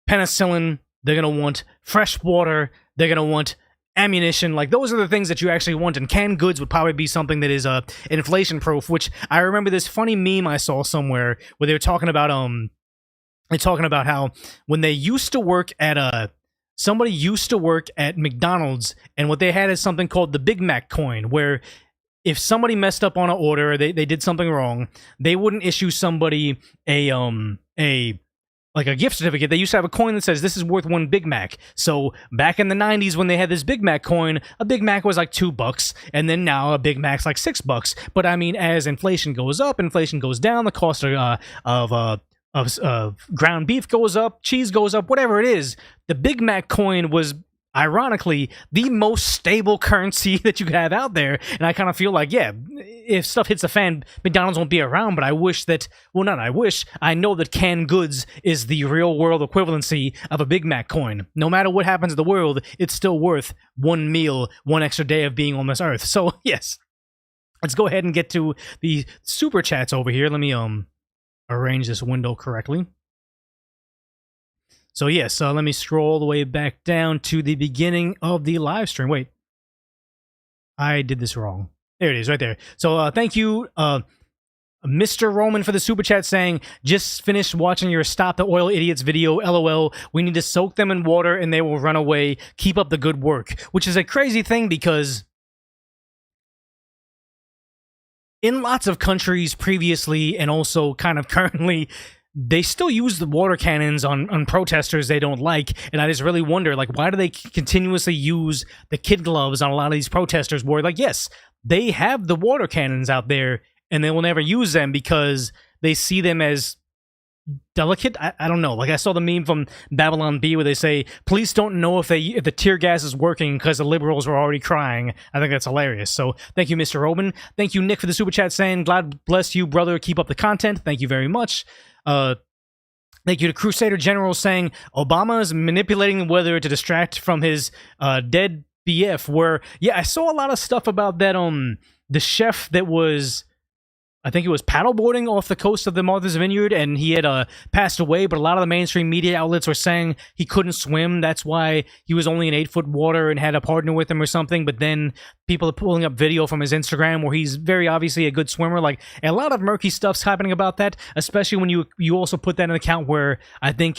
penicillin, they're gonna want fresh water, they're gonna want ammunition. Like, those are the things that you actually want, and canned goods would probably be something that is inflation proof." Which I remember this funny meme I saw somewhere where they were talking about how when they used to work at somebody used to work at McDonald's, and what they had is something called the Big Mac coin, where if somebody messed up on an order, or they did something wrong, they wouldn't issue somebody like a gift certificate. They used to have a coin that says this is worth 1 Big Mac. So back in the 90s, when they had this Big Mac coin, a Big Mac was like $2, and then now a Big Mac's like $6. But I mean, as inflation goes up, inflation goes down, the cost of ground beef goes up, cheese goes up, whatever it is, the Big Mac coin was ironically the most stable currency that you could have out there. And I kind of feel like, yeah, if stuff hits the fan, McDonald's won't be around, but I wish that, well, not I wish, I know that canned goods is the real world equivalency of a Big Mac coin. No matter what happens to the world, it's still worth one meal, one extra day of being on this earth. So, yes. Let's go ahead and get to the super chats over here. Let me arrange this window correctly. So yes, let me scroll all the way back down to the beginning of the live stream. Wait, I did this wrong. There it is, right there. So thank you, Mr. Roman, for the super chat saying, just finished watching your Stop the Oil Idiots video, LOL. We need to soak them in water and they will run away. Keep up the good work. Which is a crazy thing because in lots of countries previously and also kind of currently, they still use the water cannons on protesters they don't like, and I just really wonder, like, why do they continuously use the kid gloves on a lot of these protesters where, like, yes, they have the water cannons out there, and they will never use them because they see them as delicate? I don't know. Like, I saw the meme from Babylon Bee where they say, police don't know if the tear gas is working because the liberals were already crying. I think that's hilarious. So, thank you, Mr. Roman. Thank you, Nick, for the super chat saying, God bless you, brother. Keep up the content. Thank you very much. Thank you to Crusader General saying Obama is manipulating the weather to distract from his dead BF. Where, yeah, I saw a lot of stuff about that. The chef that was, I think it was paddleboarding off the coast of the Martha's Vineyard, and he had passed away, but a lot of the mainstream media outlets were saying he couldn't swim. That's why he was only in 8-foot water and had a partner with him or something. But then people are pulling up video from his Instagram where he's very obviously a good swimmer. Like, a lot of murky stuff's happening about that, especially when you also put that in account where I think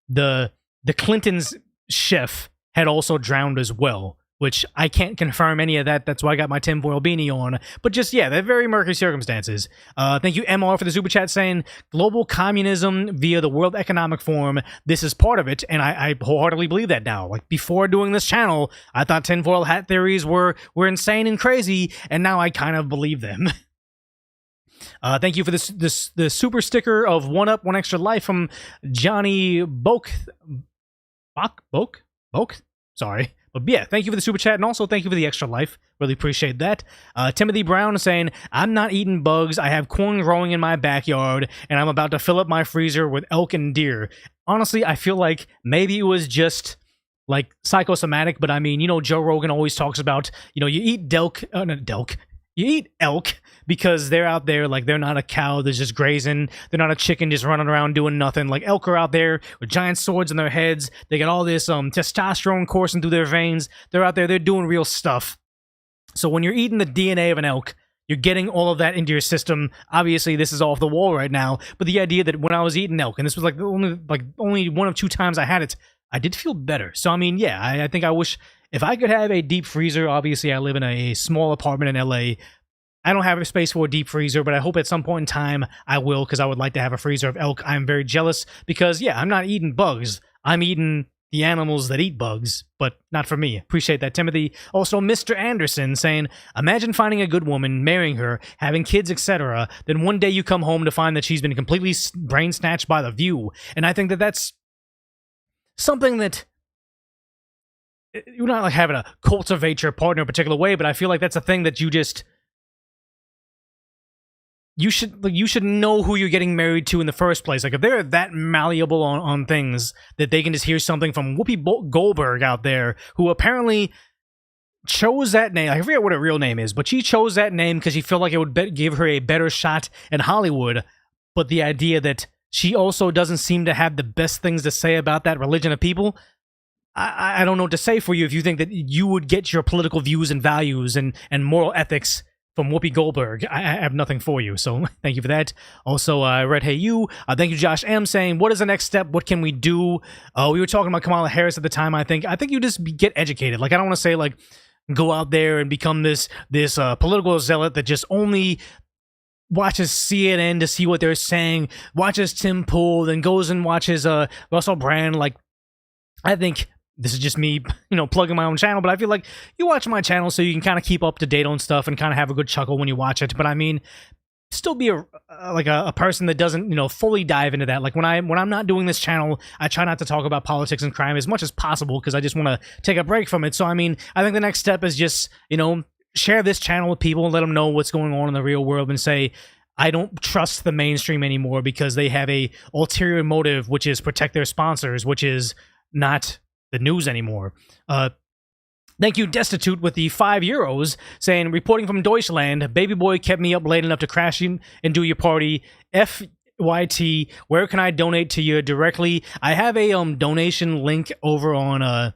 the Clintons' chef had also drowned as well, which I can't confirm any of that. That's why I got my tinfoil beanie on. But just, yeah, they're very murky circumstances. Thank you, MR, for the super chat saying, global communism via the World Economic Forum. This is part of it, and I wholeheartedly believe that now. Like, before doing this channel, I thought tinfoil hat theories were insane and crazy, and now I kind of believe them. Thank you for the super sticker of One Up, One Extra Life from Johnny Boke? Sorry. But yeah, thank you for the super chat, and also thank you for the extra life. Really appreciate that. Timothy Brown saying, I'm not eating bugs. I have corn growing in my backyard, and I'm about to fill up my freezer with elk and deer. Honestly, I feel like maybe it was just, like, psychosomatic, but I mean, you know, Joe Rogan always talks about, you know, you eat you eat elk because they're out there, like, they're not a cow that's just grazing. They're not a chicken just running around doing nothing. Like, elk are out there with giant swords in their heads. They got all this testosterone coursing through their veins. They're out there. They're doing real stuff. So when you're eating the DNA of an elk, you're getting all of that into your system. Obviously, this is off the wall right now. But the idea that when I was eating elk, and this was only one of 2 times I had it, I did feel better. So, I mean, yeah, I think I wish... If I could have a deep freezer, obviously I live in a small apartment in LA. I don't have a space for a deep freezer, but I hope at some point in time I will, because I would like to have a freezer of elk. I'm very jealous because, yeah, I'm not eating bugs. I'm eating the animals that eat bugs, but not for me. Appreciate that, Timothy. Also, Mr. Anderson saying, imagine finding a good woman, marrying her, having kids, etc. Then one day you come home to find that she's been completely brain snatched by The View. And I think that that's something that... You're not like having to cultivate your partner in a particular way, but I feel like that's a thing that you should know who you're getting married to in the first place. Like, if they're that malleable on things that they can just hear something from Whoopi Goldberg out there, who apparently chose that name. I forget what her real name is, but she chose that name because she felt like it would give her a better shot in Hollywood. But the idea that she also doesn't seem to have the best things to say about that religion of people, I don't know what to say for you if you think that you would get your political views and values and moral ethics from Whoopi Goldberg. I have nothing for you, so thank you for that. Also, I read Hey You. Thank you, Josh M. saying, what is the next step? What can we do? We were talking about Kamala Harris at the time, I think. I think you just get educated. Like, I don't want to say, like, go out there and become this political zealot that just only watches CNN to see what they're saying, watches Tim Pool, then goes and watches Russell Brand. Like, I think... This is just me, you know, plugging my own channel, but I feel like you watch my channel so you can kind of keep up to date on stuff and kind of have a good chuckle when you watch it. But I mean, still be a person that doesn't, you know, fully dive into that. Like, when I'm not doing this channel, I try not to talk about politics and crime as much as possible because I just want to take a break from it. So I mean, I think the next step is just, you know, share this channel with people and let them know what's going on in the real world and say, I don't trust the mainstream anymore because they have a ulterior motive, which is protect their sponsors, which is not the news anymore. Thank you, Destitute, with the €5, saying, reporting from Deutschland, baby boy kept me up late enough to crash in and do your party. FYT, where can I donate to you directly? I have a donation link over on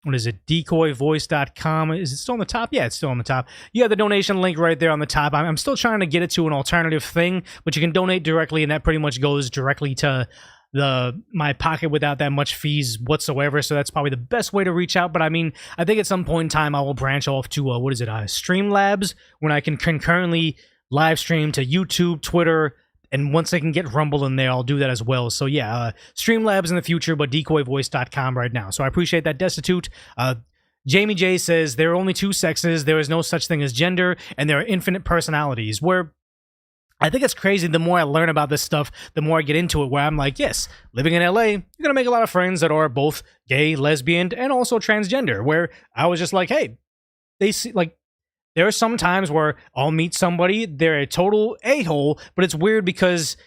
what is it, decoyvoice.com. Is it still on the top? Yeah, it's still on the top. You have the donation link right there on the top. I'm still trying to get it to an alternative thing, but you can donate directly, and that pretty much goes directly to my pocket without that much fees whatsoever. So that's probably the best way to reach out. But I mean, I think at some point in time I will branch off to Streamlabs, when I can concurrently live stream to YouTube, Twitter, and once I can get Rumble in there, I'll do that as well. So yeah, Streamlabs in the future, but decoyvoice.com right now. So I appreciate that, Destitute. Jamie J says, there are only two sexes, there is no such thing as gender, and there are infinite personalities. Where I think it's crazy, the more I learn about this stuff, the more I get into it, where I'm like, yes, living in LA, you're going to make a lot of friends that are both gay, lesbian, and also transgender, where I was just like, hey, they see, like, there are some times where I'll meet somebody, they're a total a-hole, but it's weird because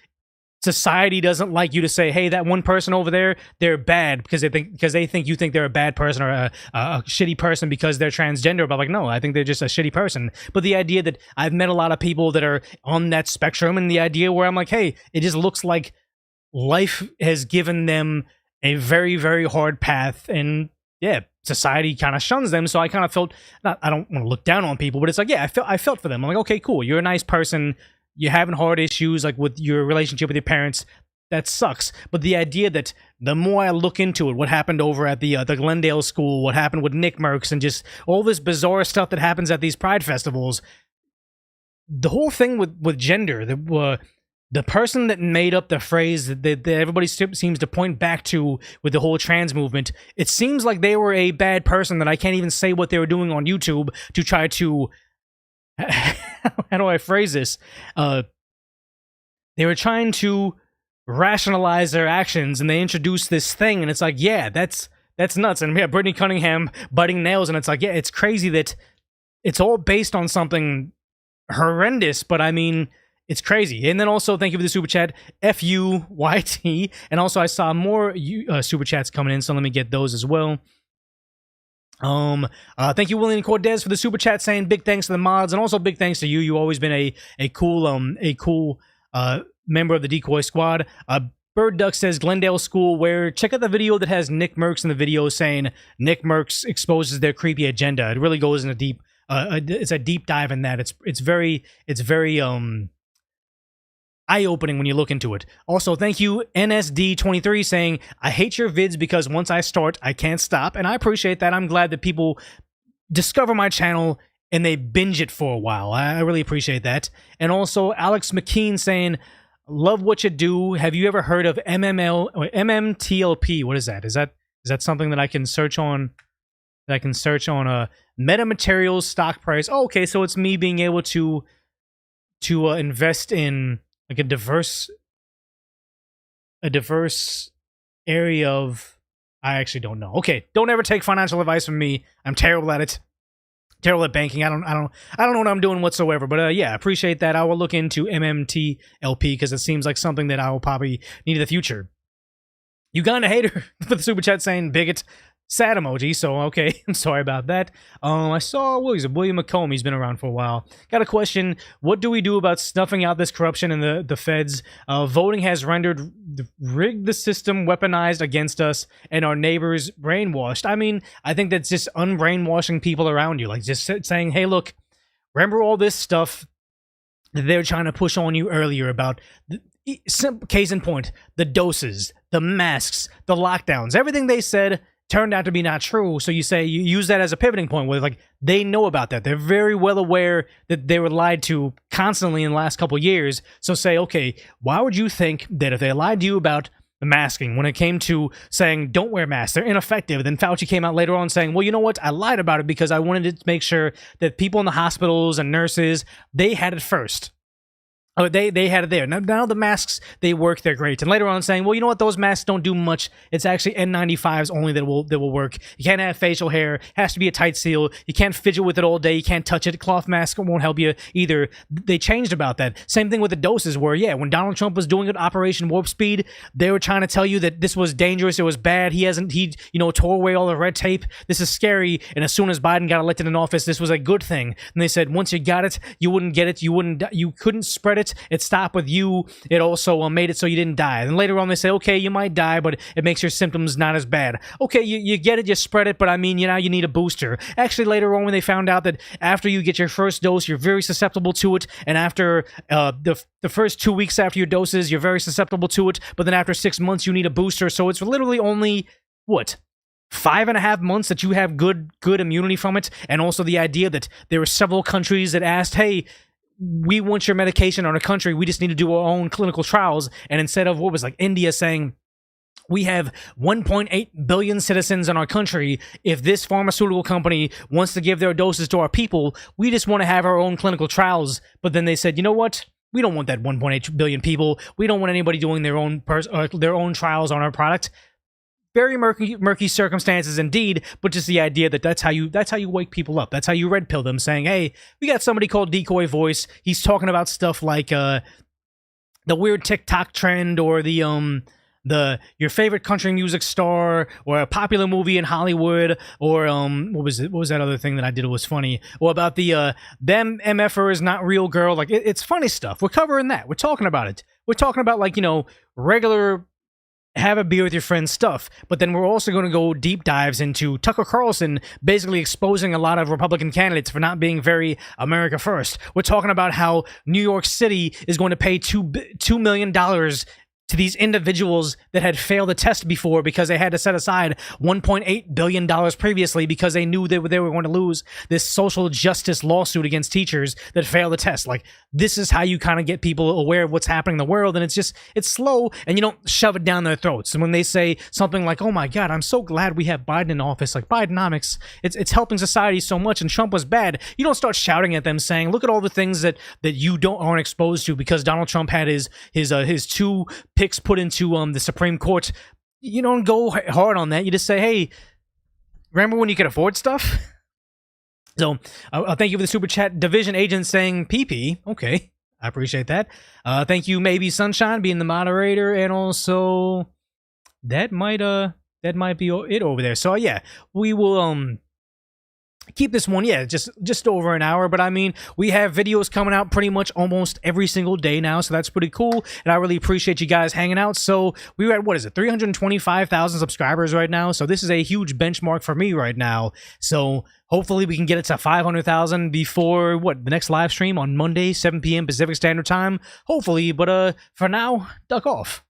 society doesn't like you to say, hey, that one person over there, they're bad because they think you think they're a bad person or a shitty person because they're transgender. But like, no, I think they're just a shitty person. But the idea that I've met a lot of people that are on that spectrum, and the idea where I'm like, hey, it just looks like life has given them a very, very hard path, and yeah, society kind of shuns them. So I kind of felt, I don't want to look down on people, but it's like, yeah, I felt for them. I'm like, okay, cool, you're a nice person. You're having hard issues, like with your relationship with your parents. That sucks. But the idea that the more I look into it, what happened over at the Glendale school, what happened with Nick Merckx, and just all this bizarre stuff that happens at these pride festivals, the whole thing with gender, the person that made up the phrase that everybody seems to point back to with the whole trans movement, it seems like they were a bad person that I can't even say what they were doing on YouTube to try to... how do I phrase this? They were trying to rationalize their actions, and they introduced this thing, and it's like, yeah, that's nuts. And we have Brittany Cunningham biting nails, and it's like, yeah, it's crazy that it's all based on something horrendous, but I mean, it's crazy. And then also, thank you for the super chat, FUYT, and also I saw more super chats coming in, so let me get those as well. Thank you, William Cortez, for the super chat, saying big thanks to the mods, and also big thanks to you. You've always been a cool member of the Decoy squad. Bird Duck says Glendale School, where check out the video that has Nick Merckx in the video saying Nick Merckx exposes their creepy agenda. It really goes into deep. It's a deep dive in that. It's very eye-opening when you look into it. Also, thank you, NSD23, saying, I hate your vids because once I start, I can't stop. And I appreciate that. I'm glad that people discover my channel and they binge it for a while. I really appreciate that. And also, Alex McKean saying, love what you do. Have you ever heard of MMTLP? What is that? Is that something that I can search on? That I can search on a metamaterials stock price? Oh, okay, so it's me being able to invest in like a diverse area of, I actually don't know. Okay, don't ever take financial advice from me. I'm terrible at it. Terrible at banking. I don't know what I'm doing whatsoever. But yeah, appreciate that. I will look into MMTLP because it seems like something that I will probably need in the future. Uganda hater for the super chat saying bigot. Sad emoji, so okay, I'm sorry about that. I saw, William McComb, he's been around for a while. Got a question, what do we do about snuffing out this corruption in the feds? Voting has rigged the system, weaponized against us, and our neighbors brainwashed. I mean, I think that's just unbrainwashing people around you, like just saying, hey, look, remember all this stuff that they're trying to push on you earlier about, case in point, the doses, the masks, the lockdowns, everything they said turned out to be not true. So you use that as a pivoting point where like they know about that. They're very well aware that they were lied to constantly in the last couple of years. So say, okay, why would you think that if they lied to you about the masking, when it came to saying don't wear masks, they're ineffective, then Fauci came out later on saying, well, you know what? I lied about it because I wanted to make sure that people in the hospitals and nurses, they had it first. Oh, they had it there. Now the masks, they work, they're great. And later on saying, well, you know what, those masks don't do much. It's actually N95s only that will work. You can't have facial hair. It has to be a tight seal. You can't fidget with it all day. You can't touch it. Cloth mask won't help you either. They changed about that. Same thing with the doses where, yeah, when Donald Trump was doing it, Operation Warp Speed, they were trying to tell you that this was dangerous. It was bad. He tore away all the red tape. This is scary. And as soon as Biden got elected in office, this was a good thing. And they said, once you got it, you wouldn't get it. You couldn't spread it. It stopped with you. It also made it so you didn't die. And later on they say, okay, you might die, but it makes your symptoms not as bad. Okay, you get it, you spread it, but I mean, you need a booster. Actually, later on when they found out that after you get your first dose, you're very susceptible to it, and after the first 2 weeks after your doses, you're very susceptible to it, but then after 6 months, you need a booster. So it's literally only, 5.5 months that you have good immunity from it. And also the idea that there were several countries that asked, hey, we want your medication on a country, we just need to do our own clinical trials. And instead of India saying, we have 1.8 billion citizens in our country, if this pharmaceutical company wants to give their doses to our people, we just want to have our own clinical trials. But then they said, you know what? We don't want that 1.8 billion people. We don't want anybody doing their own trials on our product. Very murky circumstances indeed, but just the idea that that's how you wake people up. That's how you red pill them, saying, hey, we got somebody called Decoy Voice. He's talking about stuff like the weird TikTok trend, or your favorite country music star, or a popular movie in Hollywood, or what was that other thing that I did? It was funny. Or about the them MFer is not real girl. Like it's funny stuff. We're covering that. We're talking about it. We're talking about regular have a beer with your friends stuff, but then we're also going to go deep dives into Tucker Carlson basically exposing a lot of Republican candidates for not being very America first. We're talking about how New York City is going to pay $2 million to these individuals that had failed a test before because they had to set aside $1.8 billion previously because they knew they were going to lose this social justice lawsuit against teachers that failed the test. Like, this is how you kind of get people aware of what's happening in the world, and it's slow, and you don't shove it down their throats. And when they say something like, oh my God, I'm so glad we have Biden in office, like Bidenomics, it's helping society so much, and Trump was bad, you don't start shouting at them saying, look at all the things that you aren't exposed to because Donald Trump had his two picks put into the Supreme Court. You don't go hard on that. You just say, hey, remember when you could afford stuff? So thank you for the super chat. Division Agent saying PP. Okay, I appreciate that. Thank you, Maybe Sunshine, being the moderator, and also that might be it over there. So yeah, we will keep this one, just over an hour, but I mean, we have videos coming out pretty much almost every single day now, so that's pretty cool, and I really appreciate you guys hanging out. So we're at 325,000 subscribers right now, so this is a huge benchmark for me right now. So hopefully we can get it to 500,000 before the next live stream on Monday, 7 p.m. Pacific Standard Time, hopefully. But for now, duck off.